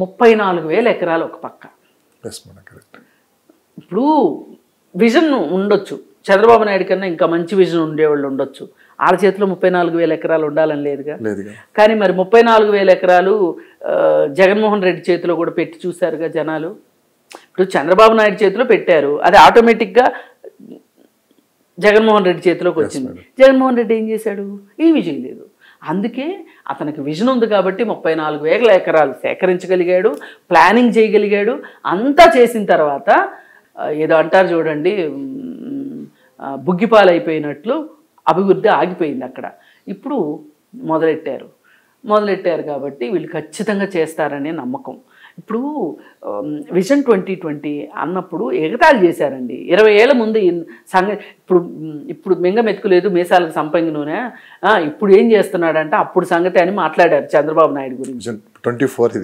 34,000 ఎకరాలు ఒక పక్క. ఇప్పుడు విజన్ ఉండొచ్చు, చంద్రబాబు నాయుడు కన్నా ఇంకా మంచి విజన్ ఉండేవాళ్ళు ఉండొచ్చు. వాళ్ళ చేతిలో 34,000 ఎకరాలు ఉండాలని లేదుగా. కానీ మరి 34,000 ఎకరాలు జగన్మోహన్ రెడ్డి చేతిలో కూడా పెట్టి చూశారుగా జనాలు. ఇప్పుడు చంద్రబాబు నాయుడు చేతిలో పెట్టారు, అది ఆటోమేటిక్గా జగన్మోహన్ రెడ్డి చేతిలోకి వచ్చింది. జగన్మోహన్ రెడ్డి ఏం చేశాడు? ఏమీ చేయలేదు. అందుకే అతనికి విజన్ ఉంది కాబట్టి 34,000 ఎకరాలు సేకరించగలిగాడు, ప్లానింగ్ చేయగలిగాడు. అంతా చేసిన తర్వాత ఏదో అంటారు చూడండి, బుగ్గిపాలైపోయినట్లు అభివృద్ధి ఆగిపోయింది అక్కడ. ఇప్పుడు మొదలెట్టారు కాబట్టి వీళ్ళు ఖచ్చితంగా చేస్తారనే నమ్మకం. ఇప్పుడు విజన్ 2020 అన్నప్పుడు ఎగతాళి చేశారండి. 20 ఏళ్ల ముందు ఇప్పుడు మింగ మెతుకులేదు మీసాలకు సంపంగి నూనె, ఇప్పుడు ఏం చేస్తున్నాడంటే అప్పుడు సంగతి అని మాట్లాడారు చంద్రబాబు నాయుడు గురించి. 24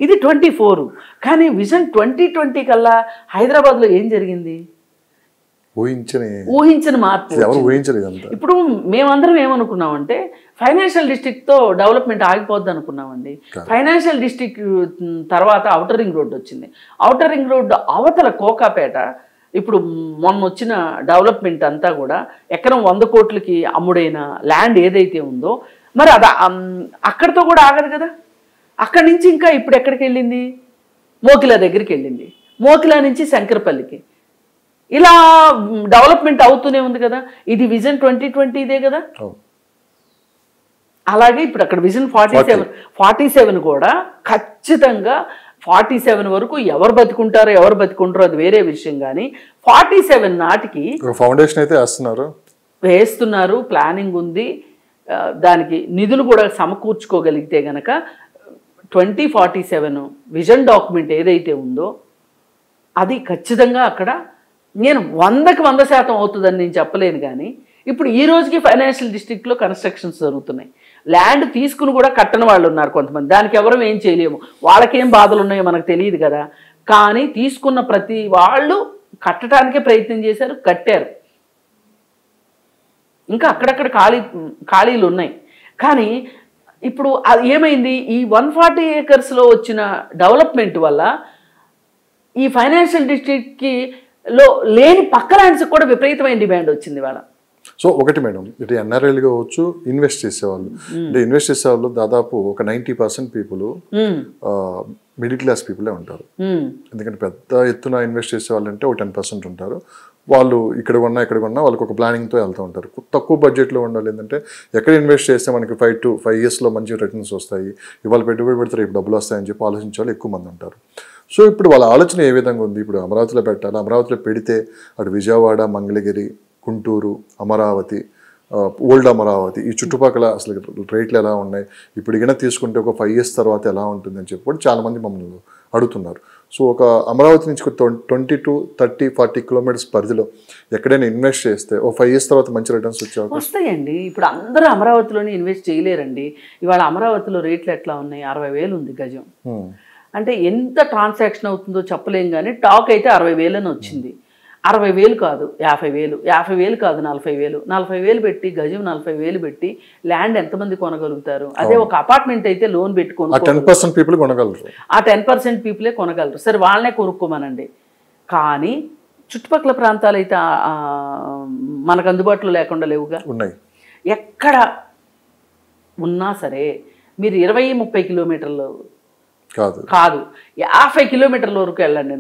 ఇది 24. కానీ విజన్ 2020 కల్లా హైదరాబాద్లో ఏం జరిగింది? ఊహించిన మార్పు. ఇప్పుడు మేమందరం ఏమనుకున్నామంటే ఫైనాన్షియల్ డిస్ట్రిక్ట్తో డెవలప్మెంట్ ఆగిపోద్ది అనుకున్నామండి. ఫైనాన్షియల్ డిస్ట్రిక్ట్ తర్వాత ఔటర్ రింగ్ రోడ్డు వచ్చింది. ఔటర్ రింగ్ రోడ్డు అవతల కోకాపేట ఇప్పుడు మొన్న వచ్చిన డెవలప్మెంట్ అంతా కూడా ఎకరం 100 కోట్లకి అమ్ముడైన ల్యాండ్ ఏదైతే ఉందో మరి అది అక్కడితో కూడా ఆగదు కదా. అక్కడి నుంచి ఇంకా ఇప్పుడు ఎక్కడికి వెళ్ళింది? మోకిలా దగ్గరికి వెళ్ళింది. మోకిలా నుంచి శంకరపల్లికి. ఇలా డెవలప్మెంట్ అవుతూనే ఉంది కదా. ఇది విజన్ 2020 ఇదే కదా. అలాగే ఇప్పుడు అక్కడ విజన్ 47 కూడా ఖచ్చితంగా 47 వరకు ఎవరు బతుకుంటారో అది వేరే విషయం. కానీ 47 నాటికి ఫౌండేషన్ అయితే వేస్తున్నారు, ప్లానింగ్ ఉంది. దానికి నిధులు కూడా సమకూర్చుకోగలిగితే గనక 2047 విజన్ డాక్యుమెంట్ ఏదైతే ఉందో అది ఖచ్చితంగా అక్కడ నేను 100% అవుతుందని నేను చెప్పలేను. కానీ ఇప్పుడు ఈ రోజుకి ఫైనాన్షియల్ డిస్ట్రిక్ట్లో కన్స్ట్రక్షన్స్ జరుగుతున్నాయి. ల్యాండ్ తీసుకుని కూడా కట్టని వాళ్ళు ఉన్నారు కొంతమంది. దానికి ఎవరు ఏం చేయలేము, వాళ్ళకేం బాధలు ఉన్నాయో మనకు తెలియదు కదా. కానీ తీసుకున్న ప్రతి వాళ్ళు కట్టడానికే ప్రయత్నం చేశారు, కట్టారు. ఇంకా అక్కడక్కడ ఖాళీలు ఉన్నాయి. కానీ ఇప్పుడు అది ఏమైంది? ఈ 140 ఏకర్స్లో వచ్చిన డెవలప్మెంట్ వల్ల ఈ ఫైనాన్షియల్ డిస్ట్రిక్ట్కి లేని పక్క ల్యాండ్స్కి కూడా విపరీతమైన డిమాండ్ వచ్చింది వాళ్ళ. సో ఒకటి మేడం, ఇటు ఎన్ఆర్ఐలు కావచ్చు, ఇన్వెస్ట్ చేసేవాళ్ళు అంటే ఇన్వెస్ట్ చేసేవాళ్ళు దాదాపు ఒక 90% పీపుల్ మిడిల్ క్లాస్ పీపులే ఉంటారు. ఎందుకంటే పెద్ద ఎత్తున ఇన్వెస్ట్ చేసేవాళ్ళు అంటే ఒక 10% ఉంటారు. వాళ్ళు ఇక్కడ కొన్నా వాళ్ళకి ఒక ప్లానింగ్తో వెళ్తూ ఉంటారు. తక్కువ బడ్జెట్లో ఉండాలి. ఏంటంటే ఎక్కడ ఇన్వెస్ట్ చేస్తే మనకి 5 to 5 yearsలో మంచి రిటర్న్స్ వస్తాయి, ఇవాళ పెట్టుబడి పెడితే రేపు డబ్బులు వస్తాయని చెప్పి ఆలోచించే వాళ్ళు ఎక్కువ మంది ఉంటారు. సో ఇప్పుడు వాళ్ళ ఆలోచన ఏ విధంగా ఉంది? ఇప్పుడు అమరావతిలో పెట్టాలి, అమరావతిలో పెడితే అటు విజయవాడ, మంగళగిరి, గుంటూరు, అమరావతి, ఓల్డ్ అమరావతి ఈ చుట్టుపక్కల అసలు రేట్లు ఎలా ఉన్నాయి, ఇప్పుడు ఇక తీసుకుంటే ఒక 5 years తర్వాత ఎలా ఉంటుందని చెప్పి చాలామంది మమ్మల్ని అడుగుతున్నారు. సో ఒక అమరావతి నుంచి 20 to 30, 40 kilometers పరిధిలో ఎక్కడైనా ఇన్వెస్ట్ చేస్తే ఓ 5 years తర్వాత మంచి రిటర్న్స్ వస్తాయండి. ఇప్పుడు అందరూ అమరావతిలోనే ఇన్వెస్ట్ చేయలేరండి. ఇవాళ అమరావతిలో రేట్లు ఎట్లా ఉన్నాయి? 60,000 ఉంది గజం. అంటే ఎంత ట్రాన్సాక్షన్ అవుతుందో చెప్పలేం. కానీ టాక్ అయితే 60,000 అని వచ్చింది. 60,000 కాదు 50,000, 50,000 కాదు 40,000, 40,000 పెట్టి గజం 40,000 పెట్టి ల్యాండ్ ఎంతమంది కొనగలుగుతారు? అదే ఒక అపార్ట్మెంట్ అయితే లోన్ పెట్టుకోను 10% పీపుల్ కొనగలరు. ఆ 10% పీపులే కొనగలరు. సరే వాళ్ళనే కొనుక్కోమనండి. కానీ చుట్టుపక్కల ప్రాంతాలు అయితే మనకు అందుబాటులో లేకుండా లేవుగా. ఉన్నాయి. ఎక్కడ ఉన్నా సరే మీరు 20-30 కిలోమీటర్లు కాదు 50 కిలోమీటర్ల వరకు వెళ్ళండి,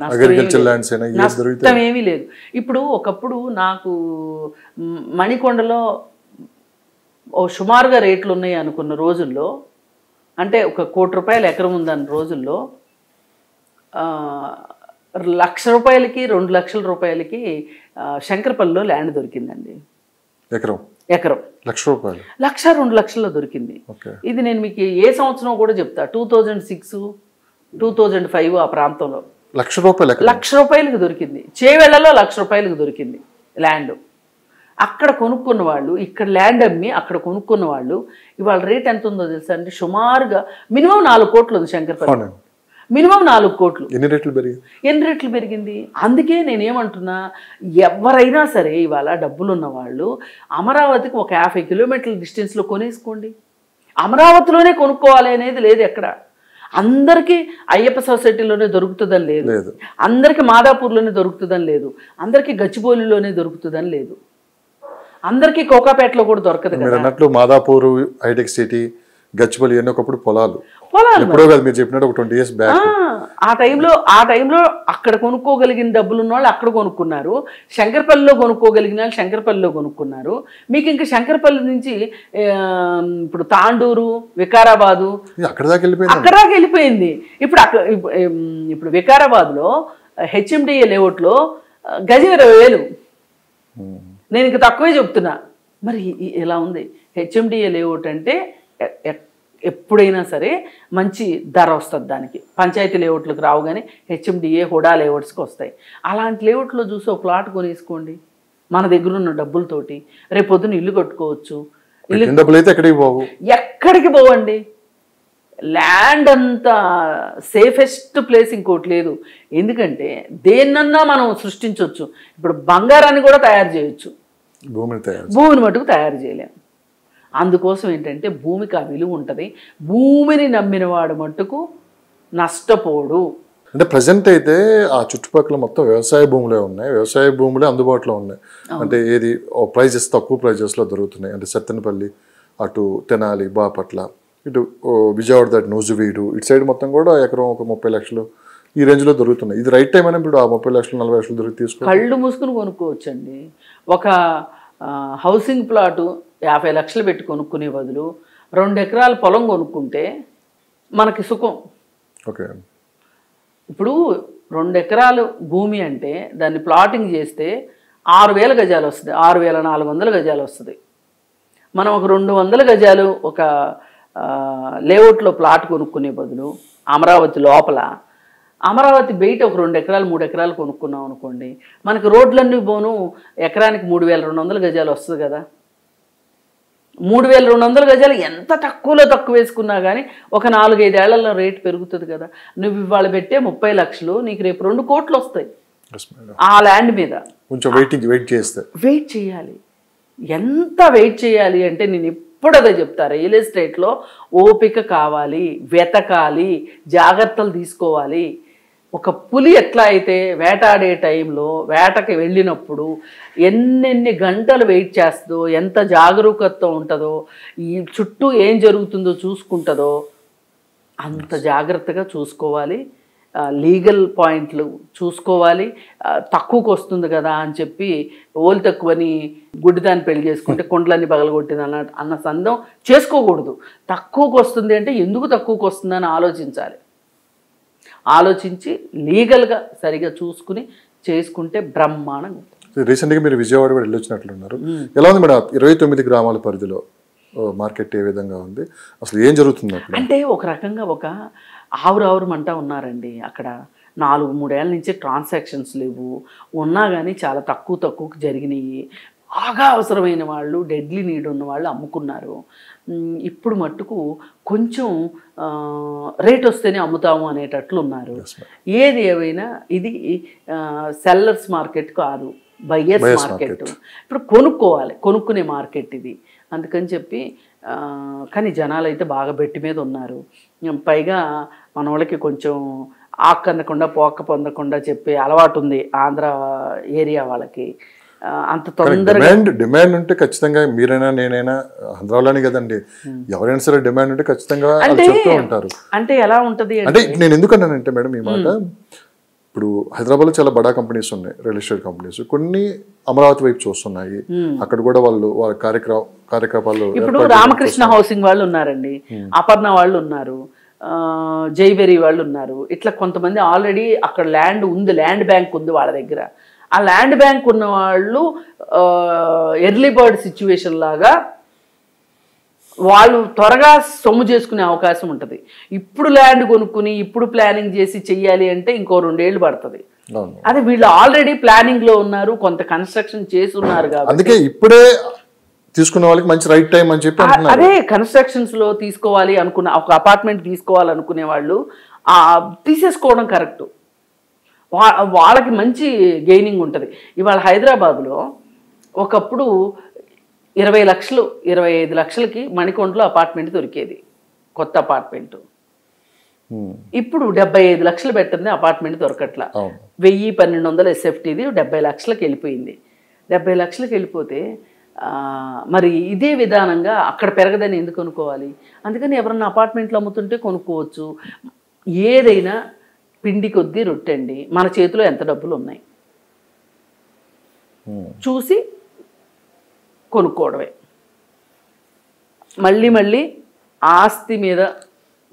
నష్టం ఏమీ లేదు. ఇప్పుడు ఒకప్పుడు నాకు మణికొండలో సుమారుగా రేట్లు ఉన్నాయి అనుకున్న రోజుల్లో, అంటే ఒక 1 కోటి రూపాయలు ఎకరం ఉందన్న రోజుల్లో 1,00,000 రూపాయలకి 2 లక్షల రూపాయలకి శంకరపల్లిలో ల్యాండ్ దొరికిందండి. ఎకరం 1,00,000 2 లక్షల్లో దొరికింది. ఇది నేను మీకు ఏ సంవత్సరం కూడా చెప్తా, 2006, 2005 ఆ ప్రాంతంలో 1,00,000 రూపాయలకి దొరికింది. చేవెళ్లలో 1,00,000 రూపాయలకి దొరికింది ల్యాండ్. అక్కడ కొనుక్కున్న వాళ్ళు ఇక్కడ ల్యాండ్ అమ్మి అక్కడ కొనుక్కున్న వాళ్ళు ఇవాళ రేట్ ఎంత ఉందో తెలుసా అండి? సుమారుగా మినిమం 4 కోట్లు ఉంది శంకరపల్లి. మినిమం 4 కోట్లు. ఎన్ని రెట్లు పెరిగింది? అందుకే నేనేమంటున్నా, ఎవరైనా సరే ఇవాళ డబ్బులున్న వాళ్ళు అమరావతికి ఒక 50 కిలోమీటర్ల డిస్టెన్స్లో కొనేసుకోండి. అమరావతిలోనే కొనుక్కోవాలి అనేది లేదు ఎక్కడ. అందరికీ అయ్యప్ప సొసైటీలోనే దొరుకుతుందని లేదు, అందరికీ మాదాపూర్లోనే దొరుకుతుందని లేదు, అందరికీ గచ్చిబౌలిలోనే దొరుకుతుందని లేదు, అందరికీ కోకాపేటలో కూడా దొరకదు కదా. అన్నట్లు మాదాపూర్, హైటెక్ సిటీ, గచ్చిబౌలి అన్నీ ఒకప్పుడు పొలాలు. మీరు చెప్పినట్టు ఒక 20 years బ్యాక్ ఆ టైంలో అక్కడ కొనుక్కోగలిగిన డబ్బులు ఉన్న వాళ్ళు అక్కడ కొనుక్కున్నారు. శంకరపల్లిలో కొనుక్కోగలిగిన వాళ్ళు శంకరపల్లిలో కొనుక్కున్నారు. మీకు ఇంకా శంకరపల్లి నుంచి ఇప్పుడు తాండూరు, వికారాబాదు అక్కడ దాకా వెళ్ళిపోయింది. ఇప్పుడు వికారాబాద్లో హెచ్ఎండిఏ లేఅవుట్లో గజం 20,000. నేను ఇంక తక్కువే చెప్తున్నా. మరి ఇలా ఉంది. హెచ్ఎండిఏ లేఅవుట్ అంటే ఎప్పుడైనా సరే మంచి ధర వస్తుంది దానికి. పంచాయతీ లేఅవుట్లకు రావు, కానీ హెచ్ఎండిఏ హుడా లేఅవుట్స్కి వస్తాయి. అలాంటి లేఅవుట్లో చూసి ఒక ప్లాట్ కొనేసుకోండి మన దగ్గర ఉన్న డబ్బులతోటి. రేపు పొద్దున ఇల్లు కట్టుకోవచ్చు. డబ్బులు అయితే ఎక్కడికి పోవండి. ల్యాండ్ అంత సేఫెస్ట్ ప్లేస్ ఇంకోటి లేదు. ఎందుకంటే దేన్నన్నా మనం సృష్టించవచ్చు. ఇప్పుడు బంగారాన్ని కూడా తయారు చేయొచ్చు, భూమిని మటుకు తయారు చేయలేము. అందుకోసం ఏంటంటే భూమికి ఆ విలువ ఉంటుంది. భూమిని నమ్మిన వాడు మట్టుకు నష్టపోడు. అంటే ప్రజెంట్ అయితే ఆ చుట్టుపక్కల మొత్తం వ్యవసాయ భూములే ఉన్నాయి, వ్యవసాయ భూములే అందుబాటులో ఉన్నాయి. అంటే ఏది ప్రైజెస్ తక్కువ ప్రైజెస్లో దొరుకుతున్నాయి. అంటే సత్తెనపల్లి, అటు తెనాలి, బాపట్ల, ఇటు విజయవాడ దాటి నూజువీడు, ఇటు సైడ్ మొత్తం కూడా ఎకరం ఒక 30 లక్షలు ఈ రేంజ్లో దొరుకుతున్నాయి. ఇది రైట్ టైం అని ఇప్పుడు ఆ 30 లక్షలు 40 లక్షలు దొరికి తీసుకో కళ్ళు మూసుకుని కొనుక్కోవచ్చండి. ఒక హౌసింగ్ ప్లాటు 50 లక్షలు పెట్టి కొనుక్కునే బదులు 2 ఎకరాల పొలం కొనుక్కుంటే మనకి సుఖం. ఓకే, ఇప్పుడు 2 ఎకరాలు భూమి అంటే దాన్ని ప్లాటింగ్ చేస్తే 6,000 గజాలు వస్తుంది, 6,400 గజాలు వస్తుంది. మనం ఒక 200 గజాలు ఒక లేఅవుట్లో ప్లాట్ కొనుక్కునే బదులు అమరావతి లోపల, అమరావతి బయట ఒక 2 ఎకరాలు 3 ఎకరాలు కొనుక్కున్నాం అనుకోండి, మనకి రోడ్లన్నీ పోను ఎకరానికి 3,200 గజాలు వస్తుంది కదా. 3,200 గజాలు ఎంత తక్కువ వేసుకున్నా కానీ ఒక 4-5 ఏళ్లలో రేటు పెరుగుతుంది కదా. నువ్వు ఇవాళ పెట్టే 30 లక్షలు నీకు రేపు 2 కోట్లు వస్తాయి ఆ ల్యాండ్ మీద. కొంచెం వెయిట్ చేయాలి. ఎంత వెయిట్ చేయాలి అంటే నేను ఎప్పుడు అదే చెప్తా, రియల్ ఎస్టేట్లో ఓపిక కావాలి, వెతకాలి, జాగ్రత్తలు తీసుకోవాలి. ఒక పులి ఎట్లా అయితే వేటాడే టైంలో వేటకి వెళ్ళినప్పుడు ఎన్నెన్ని గంటలు వెయిట్ చేస్తుందో, ఎంత జాగరూకతతో ఉంటుందో, ఈ చుట్టూ ఏం జరుగుతుందో చూసుకుంటుందో అంత జాగ్రత్తగా చూసుకోవాలి. లీగల్ పాయింట్లు చూసుకోవాలి. తక్కువకు వస్తుంది కదా అని చెప్పి ఓలు తక్కువని గుడ్డిదాన్ని పెళ్లి చేసుకుంటే కుండలన్నీ పగలగొట్టింది అన్న సందం చేసుకోకూడదు. తక్కువకు వస్తుంది అంటే ఎందుకు తక్కువకు వస్తుందని ఆలోచించాలి. ఆలోచించి లీగల్గా సరిగా చూసుకుని చేసుకుంటే బ్రహ్మాండంగా ఉంటుంది. రీసెంట్గా మీరు విజయవాడ కూడా వెళ్ళొచ్చినట్లున్నారు. ఎలా ఉంది మేడం 29 గ్రామాల పరిధిలో మార్కెట్ ఏ విధంగా ఉంది, అసలు ఏం జరుగుతుంది అంటే ఒక రకంగా ఒక ఆవురావురమంటా ఉన్నారండి. అక్కడ 4-3 ఏళ్ళ నుంచి ట్రాన్సాక్షన్స్ లేవు, ఉన్నా కానీ చాలా తక్కువకు జరిగినాయి. బాగా అవసరమైన వాళ్ళు, డెడ్లీ నీడ్ ఉన్న వాళ్ళు అమ్ముకున్నారు. ఇప్పుడు మట్టుకు కొంచెం రేట్ వస్తేనే అమ్ముతాము అనేటట్లు ఉన్నారు. ఏది ఏమైనా ఇది సెల్లర్స్ మార్కెట్ కాదు, బయ్యర్స్ మార్కెట్. ఇప్పుడు కొనుక్కునే మార్కెట్ ఇది. అందుకని చెప్పి కానీ జనాలు అయితే బాగా బెట్టి మీద ఉన్నారు. పైగా మన వాళ్ళకి కొంచెం ఆక్కనకుండా పోక్క పొందకుండా చెప్పే అలవాటు ఉంది ఆంధ్ర ఏరియా వాళ్ళకి. అంత తొందరగా డిమాండ్ ఉంటే ఖచ్చితంగా మీరైనా నేనైనా ఆంధ్రాలోనే కదండి, ఎవరైనా సరే డిమాండ్ ఉంటే ఖచ్చితంగా చెప్తూ ఉంటారు. అంటే ఎలా ఉంటుంది అంటే నేను ఎందుకన్నానంటే మేడం ఈ మాట, ఇప్పుడు హైదరాబాద్లో చాలా బడా కంపెనీస్ ఉన్నాయి, రియల్ ఎస్టేట్ కంపెనీస్. కొన్ని అమరావతి వైపు చూస్తున్నాయి, అక్కడ కూడా వాళ్ళ కార్యకలాపాలు. ఇప్పుడు రామకృష్ణ హౌసింగ్ వాళ్ళు ఉన్నారండి, అపర్ణ వాళ్ళు ఉన్నారు, జైబెరీ వాళ్ళు ఉన్నారు. ఇట్లా కొంతమంది ఆల్రెడీ అక్కడ ల్యాండ్ ఉంది, ల్యాండ్ బ్యాంక్ ఉంది వాళ్ళ దగ్గర. ఆ ల్యాండ్ బ్యాంక్ ఉన్న వాళ్ళు ఎర్లీ బర్డ్ సిచ్యువేషన్ లాగా వాళ్ళు త్వరగా సొమ్ము చేసుకునే అవకాశం ఉంటుంది. ఇప్పుడు ల్యాండ్ కొనుక్కుని ఇప్పుడు ప్లానింగ్ చేసి చెయ్యాలి అంటే ఇంకో 2 ఏళ్ళు పడుతుంది. అదే వీళ్ళు ఆల్రెడీ ప్లానింగ్ లో ఉన్నారు, కొంత కన్స్ట్రక్షన్ చేసి ఉన్నారు కాబట్టి అందుకే ఇప్పుడే తీసుకునే వాళ్ళకి మంచి రైట్ టైం అని చెప్పి అదే కన్స్ట్రక్షన్స్ లో తీసుకోవాలి అనుకున్న ఒక అపార్ట్మెంట్ తీసుకోవాలనుకునే వాళ్ళు తీసేసుకోవడం కరెక్ట్. వాళ్ళకి మంచి గెయినింగ్ ఉంటుంది. ఇవాళ హైదరాబాద్లో ఒకప్పుడు 20 లక్షలు 25 లక్షలకి మణికొండలో అపార్ట్మెంట్ దొరికేది, కొత్త అపార్ట్మెంట్. ఇప్పుడు 75 లక్షలు పెట్టింది అపార్ట్మెంట్ దొరకట్లా. 1000-1200 ఎస్ఎఫ్టీది 70 లక్షలకు వెళ్ళిపోయింది. 70 లక్షలకు వెళ్ళిపోతే మరి ఇదే విధానంగా అక్కడ పెరగదని ఎందుకు కొనుక్కోవాలి? అందుకని ఎవరన్నా అపార్ట్మెంట్లు అమ్ముతుంటే కొనుక్కోవచ్చు. ఏదైనా పిండి కొద్దీ రొట్టండి, మన చేతిలో ఎంత డబ్బులు ఉన్నాయి చూసి కొనుక్కోవడమే. మళ్ళీ ఆస్తి మీద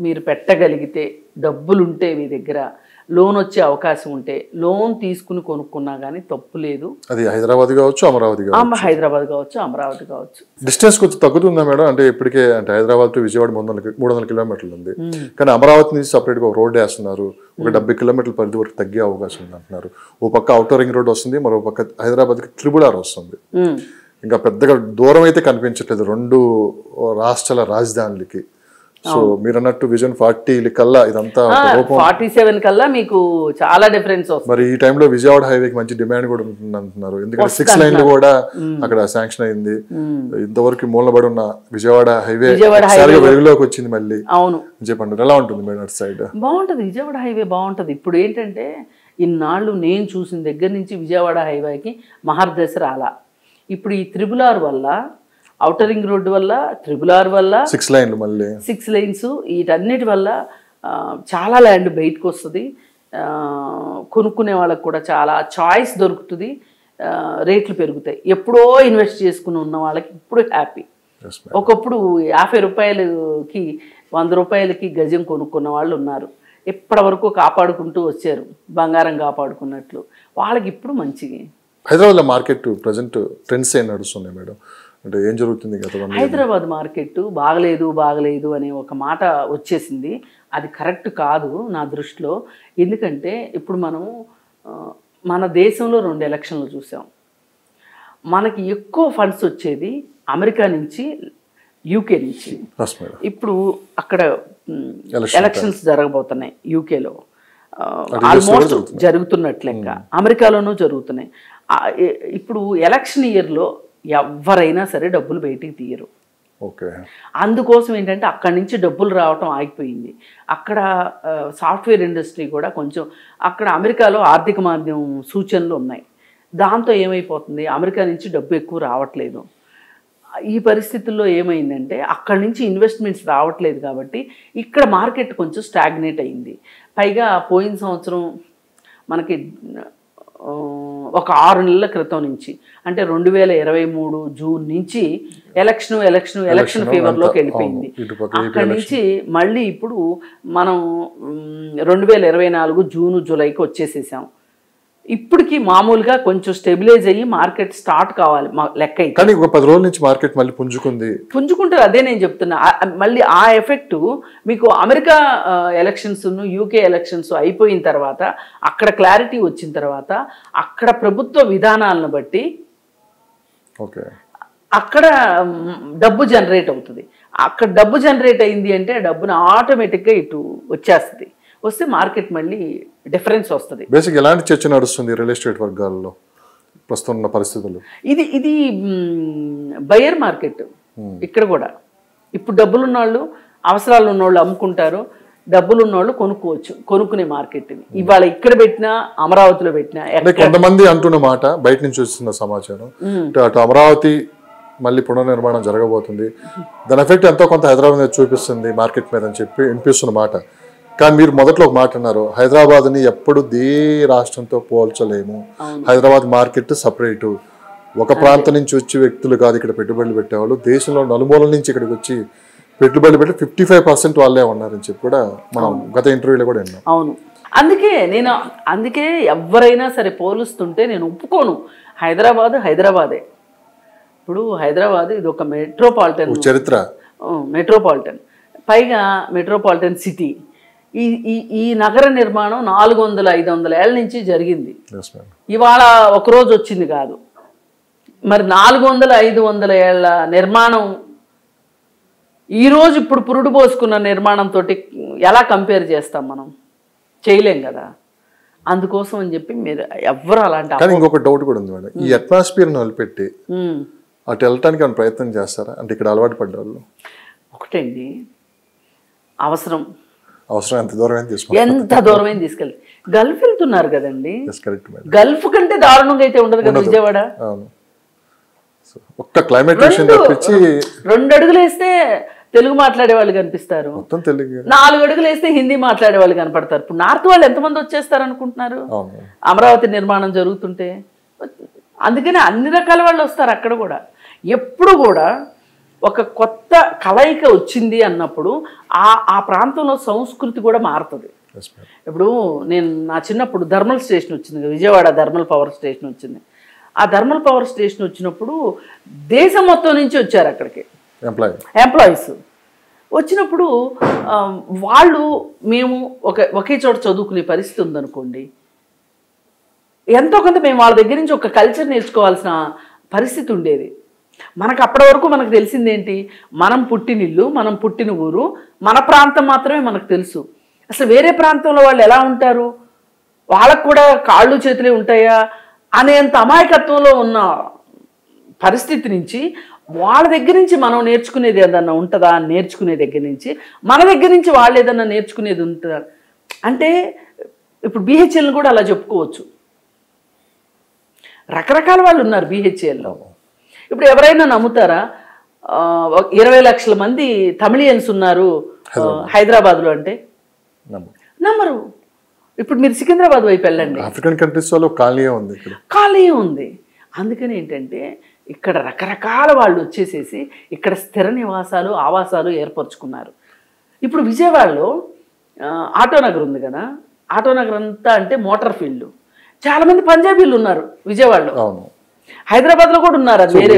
మీరు పెట్టగలిగితే, డబ్బులుంటే మీ దగ్గర, లోన్ వచ్చే అవకాశం ఉంటే లోన్ తీసుకుని కొనుక్కున్నా కానీ తప్పు లేదు. అది హైదరాబాద్ కావచ్చు, అమరావతి కావచ్చు. హైదరాబాద్ కావచ్చు, అమరావతి కావచ్చు. డిస్టెన్స్ కొంచెం తగ్గుతుందా మేడం? అంటే ఇప్పటికే అంటే హైదరాబాద్ టు విజయవాడ 300 కిలోమీటర్లు ఉంది, కానీ అమరావతి నుంచి సపరేట్గా ఒక రోడ్ వేస్తున్నారు, ఒక 70 కిలోమీటర్ల పరిధి వరకు తగ్గే అవకాశం ఉంది అంటున్నారు. ఓ పక్క అవుటర్ రింగ్ రోడ్ వస్తుంది, మరో పక్క హైదరాబాద్కి RRR వస్తుంది. ఇంకా పెద్దగా దూరం అయితే కనిపించట్లేదు 2 రాష్ట్రాల రాజధానులకి. సో మీరు అన్నట్టు విజన్ 40 కల్లా ఇదంతా 47 కల్లా మీకు చాలా డిఫరెన్స్ వస్తుంది. మరి ఈ టైంలో విజయవాడ హైవేకి మంచి డిమాండ్ కూడా ఉంటుంది అంటున్నారు, ఎందుకంటే 6 లైన్లు కూడా అక్కడ శాంక్షన్ అయింది. ఇంతవరకు మూలబడి ఉన్న విజయవాడ హైవే వెలుగులోకి వచ్చింది మళ్ళీ. అవును, చెప్పండి ఎలా ఉంటుంది మేడం అటు సైడ్? బాగుంటుంది, విజయవాడ హైవే బాగుంటుంది. ఇప్పుడు ఏంటంటే ఇన్నాళ్ళు నేను చూసిన దగ్గర నుంచి విజయవాడ హైవేకి మహర్దశ రాలా. ఇప్పుడు ఈ RRR వల్ల, ఔటర్ రింగ్ రోడ్డు వల్ల, RRR వల్ల 6 లైన్లు మళ్ళీ 6 లైన్స్, వీటన్నిటి వల్ల చాలా ల్యాండ్ బయటకు వస్తుంది. కొనుక్కునే వాళ్ళకు కూడా చాలా చాయిస్ దొరుకుతుంది, రేట్లు పెరుగుతాయి. ఎప్పుడో ఇన్వెస్ట్ చేసుకుని ఉన్న వాళ్ళకి ఇప్పుడు హ్యాపీ. ఒకప్పుడు 50 రూపాయలకి 100 రూపాయలకి గజం కొనుక్కున్న వాళ్ళు ఉన్నారు, ఇప్పటి వరకు కాపాడుకుంటూ వచ్చారు బంగారం కాపాడుకున్నట్లు. వాళ్ళకి ఇప్పుడు మంచిగా. హైదరాబాద్లో మార్కెట్ ప్రజెంట్ ట్రెండ్స్ ఏం నడుస్తున్నాయి మేడం? అంటే ఏం జరుగుతుంది? హైదరాబాద్ మార్కెట్ బాగలేదు అనే ఒక మాట వచ్చేసింది. అది కరెక్ట్ కాదు నా దృష్టిలో. ఎందుకంటే ఇప్పుడు మనం మన దేశంలో 2 ఎలక్షన్లు చూసాం. మనకి ఎక్కువ ఫండ్స్ వచ్చేది అమెరికా నుంచి, యూకే నుంచి. ఇప్పుడు అక్కడ ఎలక్షన్స్ జరగబోతున్నాయి యూకేలో, ఆల్మోస్ట్ జరుగుతున్నట్లు లెక్క. అమెరికాలోనూ జరుగుతున్నాయి. ఇప్పుడు ఎలక్షన్ ఇయర్లో ఎవరైనా సరే డబ్బులు బయటికి తీయరు. అందుకోసం ఏంటంటే అక్కడి నుంచి డబ్బులు రావటం ఆగిపోయింది. అక్కడ సాఫ్ట్వేర్ ఇండస్ట్రీ కూడా కొంచెం, అక్కడ అమెరికాలో ఆర్థిక మాధ్యమం సూచనలు ఉన్నాయి. దాంతో ఏమైపోతుంది, అమెరికా నుంచి డబ్బు ఎక్కువ రావట్లేదు. ఈ పరిస్థితుల్లో ఏమైందంటే అక్కడి నుంచి ఇన్వెస్ట్మెంట్స్ రావట్లేదు కాబట్టి ఇక్కడ మార్కెట్ కొంచెం స్టాగ్నేట్ అయింది. పైగా పోయిన సంవత్సరం మనకి ఒక 6 నెలల క్రితం నుంచి, అంటే 2023 జూన్ నుంచి ఎలక్షన్ ఫీవర్లోకి వెళ్ళిపోయింది. అక్కడి నుంచి మళ్ళీ ఇప్పుడు మనం 2024 జూను జూలైకి వచ్చేసేసాం. ఇప్పటికి మామూలుగా కొంచెం స్టెబిలైజ్ అయ్యి మార్కెట్ స్టార్ట్ కావాలి లెక్క. కానీ ఒక 10 రోజుల నుంచి మార్కెట్ మళ్ళీ పుంజుకుంటారు. అదే నేను చెప్తున్నా. మళ్ళీ ఆ ఎఫెక్ట్ మీకు అమెరికా ఎలక్షన్స్, యూకే ఎలక్షన్స్ అయిపోయిన తర్వాత, అక్కడ క్లారిటీ వచ్చిన తర్వాత, అక్కడ ప్రభుత్వ విధానాలను బట్టి అక్కడ డబ్బు జనరేట్ అవుతుంది. అక్కడ డబ్బు జనరేట్ అయింది అంటే డబ్బును ఆటోమేటిక్గా ఇటు వచ్చేస్తుంది. వస్తే మార్కెట్ మళ్ళీ డిఫరెన్స్ వస్తుంది. బేసిక్ ఎలాంటి చర్చ నడుస్తుంది రియల్ ఎస్టేట్ వర్గాల్లో ప్రస్తుతం ఉన్న పరిస్థితులు? ఇది బయర్ మార్కెట్. ఇక్కడ కూడా ఇప్పుడు డబ్బులు ఉన్నవాళ్ళు, అవసరాలు ఉన్నవాళ్ళు అమ్ముకుంటారు, డబ్బులు ఉన్నవాళ్ళు కొనుక్కోవచ్చు. కొనుక్కునే మార్కెట్ ఇది. ఇవాళ ఇక్కడ పెట్టినా, అమరావతిలో పెట్టినా. కొంతమంది అంటున్న మాట, బయట నుంచి వస్తున్న సమాచారం, అటు అమరావతి మళ్ళీ పునర్నిర్మాణం జరగబోతుంది, దాని ఎఫెక్ట్ ఎంతో కొంత హైదరాబాద్ మీద చూపిస్తుంది మార్కెట్ మీద అని చెప్పి వినిపిస్తున్న మాట. కానీ మీరు మొదట్లో ఒక మాట అన్నారు, హైదరాబాద్ని ఎప్పుడు ఏ రాష్ట్రంతో పోల్చలేము, హైదరాబాద్ మార్కెట్ సపరేటు, ఒక ప్రాంతం నుంచి వచ్చి వ్యక్తులు కాదు ఇక్కడ పెట్టుబడులు పెట్టేవాళ్ళు, దేశంలో నలుమూలల నుంచి ఇక్కడికి వచ్చి పెట్టుబడులు పెట్టి 55% వాళ్ళే ఉన్నారని చెప్పి కూడా మనం గత ఇంటర్వ్యూలో కూడా విన్నాం. అవును, అందుకే ఎవరైనా సరే పోలుస్తుంటే నేను ఒప్పుకోను. హైదరాబాదే. ఇప్పుడు హైదరాబాద్ ఇది ఒక మెట్రోపాలిటన్ చరిత్ర, మెట్రోపాలిటన్, పైగా మెట్రోపాలిటన్ సిటీ. ఈ నగర నిర్మాణం 400-500 ఏళ్ళ నుంచి జరిగింది. ఇవాళ ఒకరోజు వచ్చింది కాదు. మరి 400-500 ఏళ్ళ నిర్మాణం ఈరోజు ఇప్పుడు పురుడు పోసుకున్న నిర్మాణంతో ఎలా కంపేర్ చేస్తాం? మనం చేయలేం కదా. అందుకోసం అని చెప్పి మీరు ఎవ్వరు అలాంటి. కానీ ఇంకొక డౌట్ కూడా ఉంది మేడం, ఈ అట్మాస్ఫియర్ నిలబెట్టి అటు వెళ్ళటానికి ఏమైనా ప్రయత్నం చేస్తారా? అంటే ఇక్కడ అలవాటు పడ్డ వాళ్ళు. ఒకటండి, అవసరం ఎంత దూరమైనా తీసుకెళ్ళి. గల్ఫ్ వెళ్తున్నారు కదండి, గల్ఫ్ కంటే దారుణంగా అయితే ఉండదు కదా విజయవాడ. ఒక్క క్లైమేట్ 2 అడుగులు వేస్తే తెలుగు మాట్లాడే వాళ్ళు కనిపిస్తారు, 4 అడుగులు వేస్తే హిందీ మాట్లాడే వాళ్ళు కనపడతారు. ఇప్పుడు నార్త్ వాళ్ళు ఎంతమంది వచ్చేస్తారు అనుకుంటున్నారు అమరావతి నిర్మాణం జరుగుతుంటే? అందుకని అన్ని రకాల వాళ్ళు వస్తారు అక్కడ కూడా. ఎప్పుడు కూడా ఒక కొత్త కలయిక వచ్చింది అన్నప్పుడు ఆ ప్రాంతంలో సంస్కృతి కూడా మారుతుంది. ఇప్పుడు నేను నా చిన్నప్పుడు థర్మల్ స్టేషన్ వచ్చింది, విజయవాడ థర్మల్ పవర్ స్టేషన్ వచ్చింది. ఆ థర్మల్ పవర్ స్టేషన్ వచ్చినప్పుడు దేశం మొత్తం నుంచి వచ్చారు అక్కడికి ఎంప్లాయీస్. వచ్చినప్పుడు వాళ్ళు మేము ఒకే చోట చదువుకునే పరిస్థితి ఉందనుకోండి, ఎంతో కొంత మేము వాళ్ళ దగ్గర నుంచి ఒక కల్చర్ నేర్చుకోవాల్సిన పరిస్థితి ఉండేది. మనకు అప్పటి వరకు మనకు తెలిసిందేంటి, మనం పుట్టినిల్లు, మనం పుట్టిన ఊరు, మన ప్రాంతం మాత్రమే మనకు తెలుసు. అసలు వేరే ప్రాంతంలో వాళ్ళు ఎలా ఉంటారు, వాళ్ళకు కూడా కాళ్ళు చేతులే ఉంటాయా అనేంత అమాయకత్వంలో ఉన్న పరిస్థితి నుంచి వాళ్ళ దగ్గర నుంచి మనం నేర్చుకునేది ఏదన్నా ఉంటుందా అని నేర్చుకునే దగ్గర నుంచి మన దగ్గర నుంచి వాళ్ళు ఏదన్నా నేర్చుకునేది ఉంటుందా అంటే ఇప్పుడు బీహెచ్ఎల్ని కూడా అలా చెప్పుకోవచ్చు. రకరకాల వాళ్ళు ఉన్నారు బీహెచ్ఎల్లో. ఇప్పుడు ఎవరైనా నమ్ముతారా 20 లక్షల మంది తమిళియన్స్ ఉన్నారు హైదరాబాద్లో అంటే? నమ్మరు. ఇప్పుడు మీరు సికింద్రాబాద్ వైపు వెళ్ళండి, ఆఫ్రికన్ కంట్రీస్లో ఖాళీ ఉంది. అందుకని ఏంటంటే ఇక్కడ రకరకాల వాళ్ళు వచ్చేసేసి ఇక్కడ స్థిర నివాసాలు ఆవాసాలు ఏర్పరచుకున్నారు. ఇప్పుడు విజయవాడలో ఆటోనగర్ ఉంది కదా, ఆటోనగర్ అంతా అంటే మోటార్ ఫీల్డ్, చాలామంది పంజాబీలు ఉన్నారు విజయవాడలో. హైదరాబాద్ లో కూడా ఉన్నారు. అది వేరే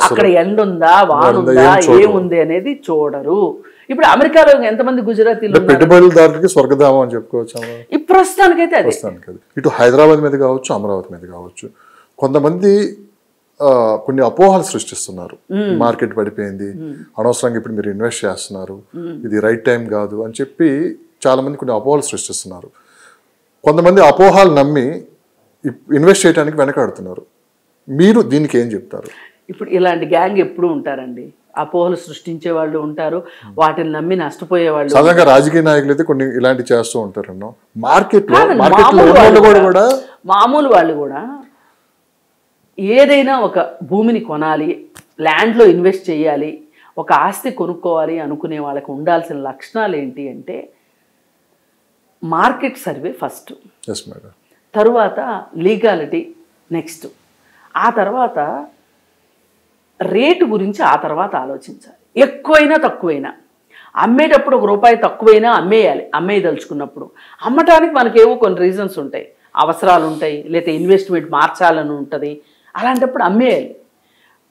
అక్కడ ఎండ ఉందా వాన ఉందా ఏముంది అనేది చూడరు. ఇప్పుడు అమెరికాలో ఎంతమంది గుజరాతీలు పెట్టుబడిదారులకి స్వర్గధామం అని చెప్పుకోవచ్చు ఈ ప్రస్తుతానికైతే. అదే ఇటు హైదరాబాద్ మీద కావచ్చు, అమరావతి మీద కావచ్చు, కొంతమంది కొన్ని అపోహలు సృష్టిస్తున్నారు. మార్కెట్ పడిపోయింది, అనవసరంగా ఇప్పుడు మీరు ఇన్వెస్ట్ చేస్తున్నారు, ఇది రైట్ టైం కాదు అని చెప్పి చాలా మంది కొన్ని అపోహలు సృష్టిస్తున్నారు. కొంతమంది అపోహలు నమ్మి ఇన్వెస్ట్ చేయడానికి వెనకాడుతున్నారు. మీరు దీనికి ఏం చెప్తారు? ఇప్పుడు ఇలాంటి గ్యాంగ్ ఎప్పుడు ఉంటారండి, అపోహలు సృష్టించే వాళ్ళు ఉంటారు, వాటిని నమ్మి నష్టపోయే వాళ్ళు. సాధారణంగా రాజకీయ నాయకులు అయితే కొన్ని ఇలాంటి చేస్తూ ఉంటారు. మామూలు వాళ్ళు కూడా ఏదైనా ఒక భూమిని కొనాలి, ల్యాండ్లో ఇన్వెస్ట్ చేయాలి, ఒక ఆస్తి కొనుక్కోవాలి అనుకునే వాళ్ళకి ఉండాల్సిన లక్షణాలు ఏంటి అంటే మార్కెట్ సర్వే ఫస్ట్, తరువాత లీగాలిటీ నెక్స్ట్, ఆ తర్వాత రేటు గురించి ఆ తర్వాత ఆలోచించాలి. ఎక్కువైనా తక్కువైనా అమ్మేటప్పుడు ₹1 తక్కువైనా అమ్మేయాలి. అమ్మేయదలుచుకున్నప్పుడు అమ్మటానికి మనకేవో కొన్ని రీజన్స్ ఉంటాయి, అవసరాలు ఉంటాయి, లేకపోతే ఇన్వెస్ట్మెంట్ మార్చాలని ఉంటుంది. అలాంటప్పుడు అమ్మేయాలి.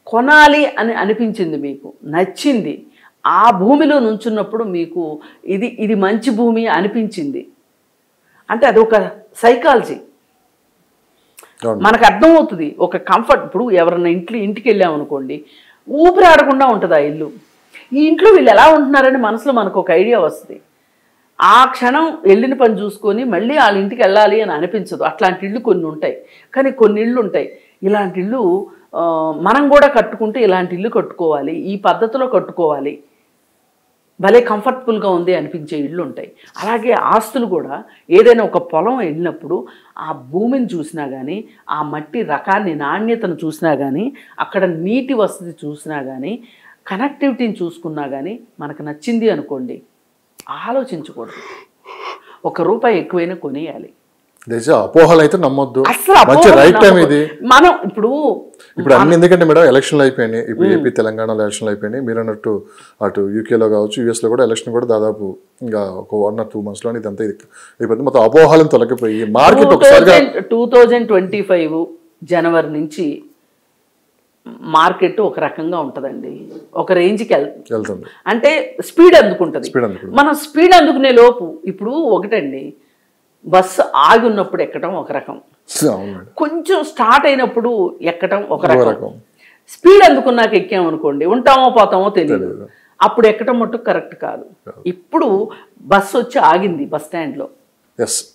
కొనాలి అని అనిపించింది, మీకు నచ్చింది, ఆ భూమిలో నుంచున్నప్పుడు మీకు ఇది మంచి భూమి అనిపించింది అంటే అదొక సైకాలజీ, మనకు అర్థమవుతుంది. ఒక కంఫర్ట్. ఇప్పుడు ఎవరన్నా ఇంటికి వెళ్ళామనుకోండి, ఊపిరాడకుండా ఉంటుంది ఆ ఇల్లు. ఈ ఇంట్లో వీళ్ళు ఎలా ఉంటున్నారని మనసులో మనకు ఒక ఐడియా వస్తుంది. ఆ క్షణం వెళ్ళిన పని చూసుకొని మళ్ళీ వాళ్ళ ఇంటికి వెళ్ళాలి అని అనిపించదు. అట్లాంటి ఇళ్ళు కొన్ని ఉంటాయి. కానీ కొన్ని ఇళ్ళు ఉంటాయి, ఇలాంటి ఇల్లు మనం కూడా కట్టుకుంటే ఇలాంటి ఇల్లు కట్టుకోవాలి, ఈ పద్ధతిలో కట్టుకోవాలి, భలే కంఫర్టబుల్గా ఉంది అనిపించే ఇళ్ళు ఉంటాయి. అలాగే ఆస్తులు కూడా ఏదైనా ఒక పొలం వెళ్ళినప్పుడు ఆ భూమిని చూసినా కానీ, ఆ మట్టి రకాన్ని నాణ్యతను చూసినా కానీ, అక్కడ నీటి వసతి చూసినా కానీ, కనెక్టివిటీని చూసుకున్నా కానీ మనకు నచ్చింది అనుకోండి, ఆలోచించకూడదు. ₹1 ఎక్కువైనా కొనేయాలి. అపోహలు అయితే నమ్మొద్దు. మనం ఇప్పుడు అన్ని ఎందుకంటే మేడం ఎలక్షన్లు అయిపోయినాయి. ఇప్పుడు ఏపీ తెలంగాణలో ఎలక్షన్లు అయిపోయినాయి. మీరు అన్నట్టు అటు యూకేలో కావచ్చు, యూఎస్లో కూడా ఎలక్షన్ కూడా దాదాపు ఇంకా ఒక 1 or 2 months లో ఇదంతా అయిపోతుంది. మొత్తం అపోహలను తొలగిపోయి మార్కెట్ 2025 జనవరి నుంచి మార్కెట్ ఒక రకంగా ఉంటుందండి, ఒక రేంజ్కి వెళ్తుంది. అంటే స్పీడ్ అందుకుంటుంది. మనం స్పీడ్ అందుకునే లోపు ఇప్పుడు ఒకటండి, బస్సు ఆగి ఉన్నప్పుడు ఎక్కడం ఒక రకం, కొంచెం స్టార్ట్ అయినప్పుడు ఎక్కడం ఒక రకం, స్పీడ్ అందుకున్నాక ఎక్కామనుకోండి ఉంటామో పోతామో తెలియదు, అప్పుడు ఎక్కడం మట్టుకు కరెక్ట్ కాదు. ఇప్పుడు బస్సు వచ్చి ఆగింది బస్ స్టాండ్లో,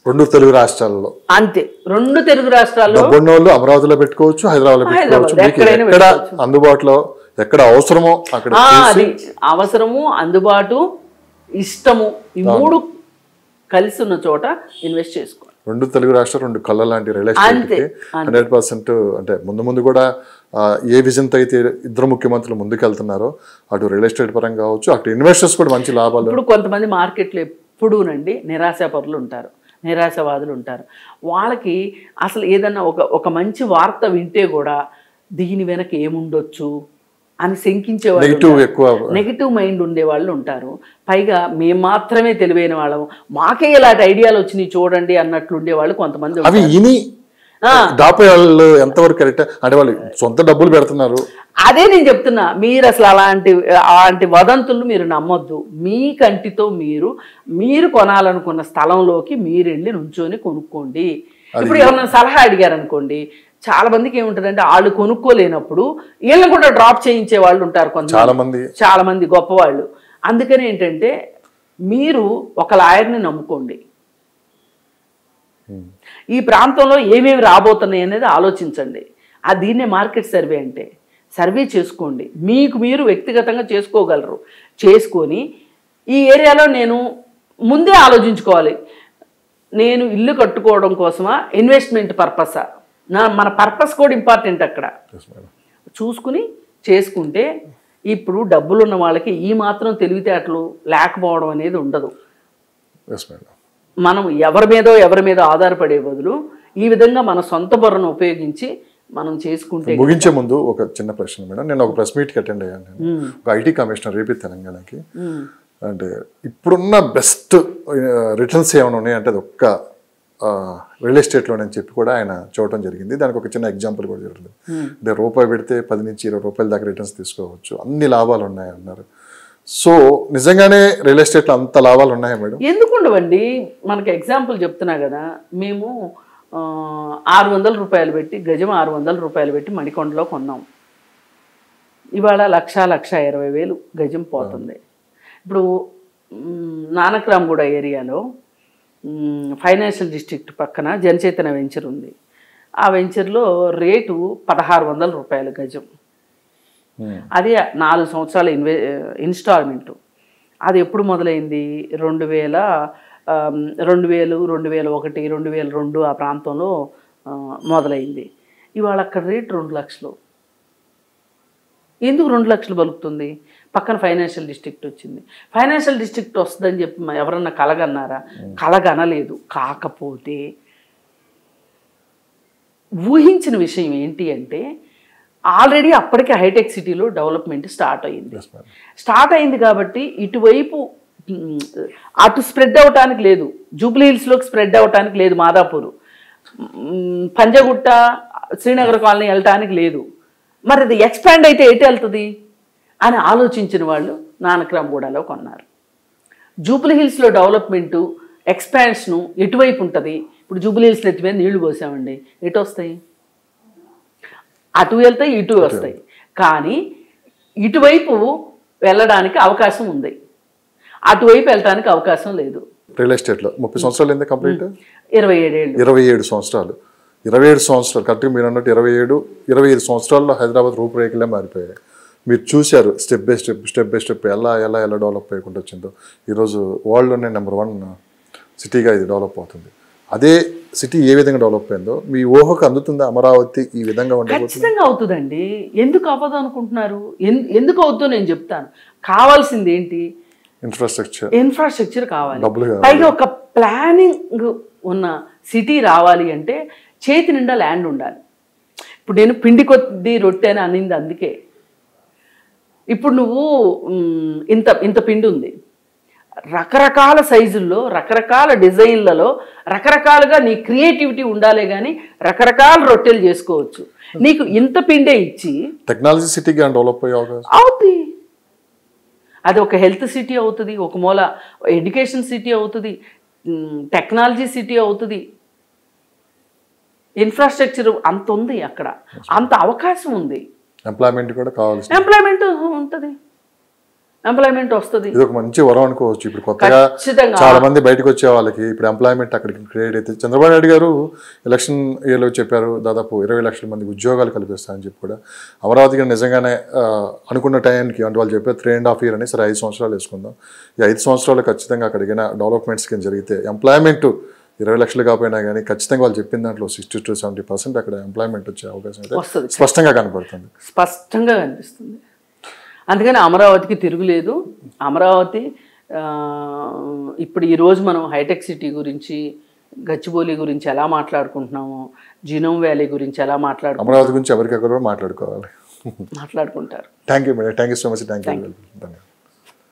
2 తెలుగు రాష్ట్రాల్లో అంతే. 2 తెలుగు రాష్ట్రాల్లో అమరావతిలో పెట్టుకోవచ్చు, హైదరాబాద్లో పెట్టుకోవచ్చు, అందుబాటులో ఎక్కడ అవసరమో అక్కడ. అది అవసరము, అందుబాటు, ఇష్టము, ఈ 3 కలిసి ఉన్న చోట ఇన్వెస్ట్ చేసుకోవాలి. 2 తెలుగు రాష్ట్రాలు 2 కళ్ళ లాంటి రియల్ ఎస్టేట్కి 100% అంటే ముందు కూడా ఏ విజన్తో అయితే ఇద్దరు ముఖ్యమంత్రులు ముందుకెళ్తున్నారో అటు రియల్ ఎస్టేట్ పరంగా కావచ్చు, అటు ఇన్వెస్టర్స్ కూడా మంచి లాభాలు. ఇప్పుడు కొంతమంది మార్కెట్లో ఎప్పుడూనండి నిరాశాపరులు ఉంటారు, నిరాశవాదులు ఉంటారు. వాళ్ళకి అసలు ఏదన్నా ఒక మంచి వార్త వింటే కూడా దీని వెనక ఏముండొచ్చు అని శంకించేవాళ్ళు, నెగిటివ్ ఎక్కువ నెగిటివ్ మైండ్ ఉండేవాళ్ళు ఉంటారు. పైగా మేము మాత్రమే తెలివైన వాళ్ళము, మాకే ఇలాంటి ఐడియాలు వచ్చినాయి చూడండి అన్నట్లు ఉండేవాళ్ళు కొంతమంది. అవి ఇని దాపే వాళ్ళు ఎంతవరకు కరెక్ట్ అంటే వాళ్ళు సొంత డబ్బులు పెడుతున్నారు. అదే నేను చెప్తున్నా, మీరు అసలు అలాంటి వదంతులు మీరు నమ్మొద్దు. మీ కంటితో మీరు కొనాలనుకున్న స్థలంలోకి మీరు వెళ్ళి నుంచొని కొనుక్కోండి. ఇప్పుడు ఎవరైనా సలహా అడిగారు అనుకోండి, చాలా మందికి ఏముంటుందంటే వాళ్ళు కొనుక్కోలేనప్పుడు వీళ్ళని కూడా డ్రాప్ చేయించే వాళ్ళు ఉంటారు చాలా మంది గొప్పవాళ్ళు. అందుకని ఏంటంటే మీరు ఒక లాయర్ని నమ్ముకోండి, ఈ ప్రాంతంలో ఏమేమి రాబోతున్నాయి అనేది ఆలోచించండి. దీన్నే మార్కెట్ సర్వే అంటే. సర్వే చేసుకోండి, మీకు మీరు వ్యక్తిగతంగా చేసుకోగలరు. చేసుకొని ఈ ఏరియాలో నేను ముందే ఆలోచించుకోవాలి, నేను ఇల్లు కట్టుకోవడం కోసమా ఇన్వెస్ట్మెంట్ పర్పసా, మన పర్పస్ కూడా ఇంపార్టెంట్ అక్కడ చూసుకుని చేసుకుంటే. ఇప్పుడు డబ్బులున్న వాళ్ళకి ఈ మాత్రం తెలివితేటలు లేకపోవడం అనేది ఉండదు. మనం ఎవరి మీద ఆధారపడే బదులు ఈ విధంగా మన సొంత బుర్రను ఉపయోగించి మనం చేసుకుంటే. ముగించే ముందు ఒక చిన్న ప్రశ్న మేడం, నేను ఒక ప్రెస్ మీట్కి అటెండ్ అయ్యాను. నేను ఒక ఐటీ కమిషనర్ ఏపీ తెలంగాణకి. అంటే ఇప్పుడున్న బెస్ట్ రిటర్న్స్ ఏమైనా ఉన్నాయంటే అది ఒక్క రియల్ ఎస్టేట్లోనే చెప్పి కూడా ఆయన చూడటం జరిగింది. దానికి ఒక చిన్న ఎగ్జాంపుల్ కూడా జరిగింది. అంటే రూపాయి పెడితే 10 నుంచి 20 రూపాయల దాకా రిటర్న్స్ తీసుకోవచ్చు, అన్ని లాభాలు ఉన్నాయి అన్నారు. సో నిజంగానే రియల్ ఎస్టేట్లో అంత లాభాలు ఉన్నాయా మేడం? ఎందుకు ఉండవండి. మనకి ఎగ్జాంపుల్ చెప్తున్నా కదా, మేము 600 రూపాయలు పెట్టి గజం 600 రూపాయలు పెట్టి మణికొండలో కొన్నాం. ఇవాళ 1,20,000 గజం పోతుంది. ఇప్పుడు నానక్రామ్గూడ ఏరియాలో ఫైనాన్షియల్ డిస్ట్రిక్ట్ పక్కన జనచేతన వెంచర్ ఉంది. ఆ వెంచర్లో రేటు 1,600 రూపాయలు గజం. అది 4 సంవత్సరాల ఇన్స్టాల్మెంటు. అది ఎప్పుడు మొదలైంది? 2000, 2001, 2002 ఆ ప్రాంతంలో మొదలైంది. ఇవాళ అక్కడ రేటు 2 లక్షలు. ఎందుకు 2 లక్షలు పలుకుతుంది? పక్కన ఫైనాన్షియల్ డిస్ట్రిక్ట్ వచ్చింది. ఫైనాన్షియల్ డిస్ట్రిక్ట్ వస్తుందని చెప్పి ఎవరన్నా కలగన్నారా? కలగనలేదు. కాకపోతే ఊహించిన విషయం ఏంటి అంటే ఆల్రెడీ అప్పటికే హైటెక్ సిటీలో డెవలప్మెంట్ స్టార్ట్ అయింది కాబట్టి ఇటువైపు అటు స్ప్రెడ్ అవటానికి లేదు, జూబ్లీ హిల్స్లోకి స్ప్రెడ్ అవటానికి లేదు, మాదాపూర్, పంజగుట్ట, శ్రీనగర్ కాలనీ వెళ్ళటానికి లేదు. మరి అది ఎక్స్పాండ్ అయితే ఎటు వెళ్తుంది అని ఆలోచించిన వాళ్ళు నానక్రామ్గూడలో కొన్నారు. జూబ్లీ హిల్స్లో డెవలప్మెంటు ఎక్స్పాన్షను ఎటువైపు ఉంటుంది? ఇప్పుడు జూబ్లీ హిల్స్ నెత్తి మీద నీళ్లు పోసామండి, ఎటు వస్తాయి? అటు వెళ్తాయి, ఇటు వస్తాయి. కానీ ఇటువైపు వెళ్ళడానికి అవకాశం ఉంది, అటువైపు వెళ్ళడానికి అవకాశం లేదు. రియల్ ఎస్టేట్లో 30 సంవత్సరాలు ఏంది కంప్లీట్? 27 ఏళ్ళు. 27 సంవత్సరాలు. 27 సంవత్సరాలు కరెక్ట్గా మీరు అన్నట్టు 25 సంవత్సరాల్లో హైదరాబాద్ రూపురేఖలే మారిపోయాయి. మీరు చూశారు స్టెప్ బై స్టెప్ ఎలా డెవలప్ అయ్యకుండా వచ్చిందో. ఈరోజు వరల్డ్లోనే నెంబర్ 1 సిటీగా ఇది డెవలప్ అవుతుంది. అదే సిటీ ఏ విధంగా డెవలప్ అయిందో మీ ఊహకు అందుతుందా అమరావతి ఈ విధంగా ఉండబోతుంది? ఖచ్చితంగా అవుతుందండి. ఎందుకు అవ్వదు అనుకుంటున్నారు? ఎందుకు అవుతుందో నేను చెప్తాను. కావాల్సింది ఏంటి? ఇన్ఫ్రాస్ట్రక్చర్ కావాలి. పైగా ఒక ప్లానింగ్ ఉన్న సిటీ రావాలి అంటే చేతి నిండా ల్యాండ్ ఉండాలి. ఇప్పుడు నేను పిండి కొద్ది రొట్టె అని అనింది అందుకే. ఇప్పుడు నువ్వు ఇంత పిండి ఉంది, రకరకాల సైజుల్లో, రకరకాల డిజైన్లలో, రకరకాలుగా నీ క్రియేటివిటీ ఉండాలే కానీ రకరకాల రొట్టెలు చేసుకోవచ్చు. నీకు ఇంత పిండే ఇచ్చి టెక్నాలజీ సిటీగా డెవలప్ అవుతుంది. అది ఒక హెల్త్ సిటీ అవుతుంది, ఒక మూల ఎడ్యుకేషన్ సిటీ అవుతుంది, టెక్నాలజీ సిటీ అవుతుంది. ఇన్ఫ్రాస్ట్రక్చర్ అంత ఉంది అక్కడ, అంత అవకాశం ఉంది. ఎంప్లాయ్మెంట్ కూడా కావాలి, ఎంప్లాయ్మెంట్ ఉంటుంది, ఎంప్లాయ్మెంట్ వస్తుంది. ఇది ఒక మంచి వరం అనుకోవచ్చు. ఇప్పుడు కొత్తగా చాలా మంది బయటకు వచ్చే వాళ్ళకి ఇప్పుడు ఎంప్లాయ్మెంట్ అక్కడికి క్రియేట్ అయితే. చంద్రబాబు నాయుడు గారు ఎలక్షన్ ఇయర్లో చెప్పారు దాదాపు 20 లక్షల మంది ఉద్యోగాలు కల్పిస్తారని చెప్పి కూడా. అమరావతికి నిజంగానే అనుకున్న టైంకి అంటే వాళ్ళు చెప్పారు 3.5 years అని, సరే 5 సంవత్సరాలు వేసుకుందాం. ఈ 5 సంవత్సరాలు ఖచ్చితంగా అక్కడికి డెవలప్మెంట్స్ కింద జరిగితే ఎంప్లాయ్మెంట్ 20 లక్షలు కాకపోయినా కానీ ఖచ్చితంగా వాళ్ళు చెప్పిన దాంట్లో 60 to 70% అక్కడ ఎంప్లాయ్మెంట్ వచ్చే అవకాశం అయితే స్పష్టంగా కనపడుతుంది, స్పష్టంగా కనిపిస్తుంది. అందుకని అమరావతికి తిరుగులేదు. అమరావతి ఇప్పుడు ఈరోజు మనం హైటెక్ సిటీ గురించి గచ్చిబౌలి గురించి ఎలా మాట్లాడుకుంటున్నామో, జినోమ్ వ్యాలీ గురించి ఎలా అమరావతి గురించి ఎవరికెవరో మాట్లాడుకోవాలి. మాట్లాడుకుంటారు. Thank you madam, thank you so much, thank you.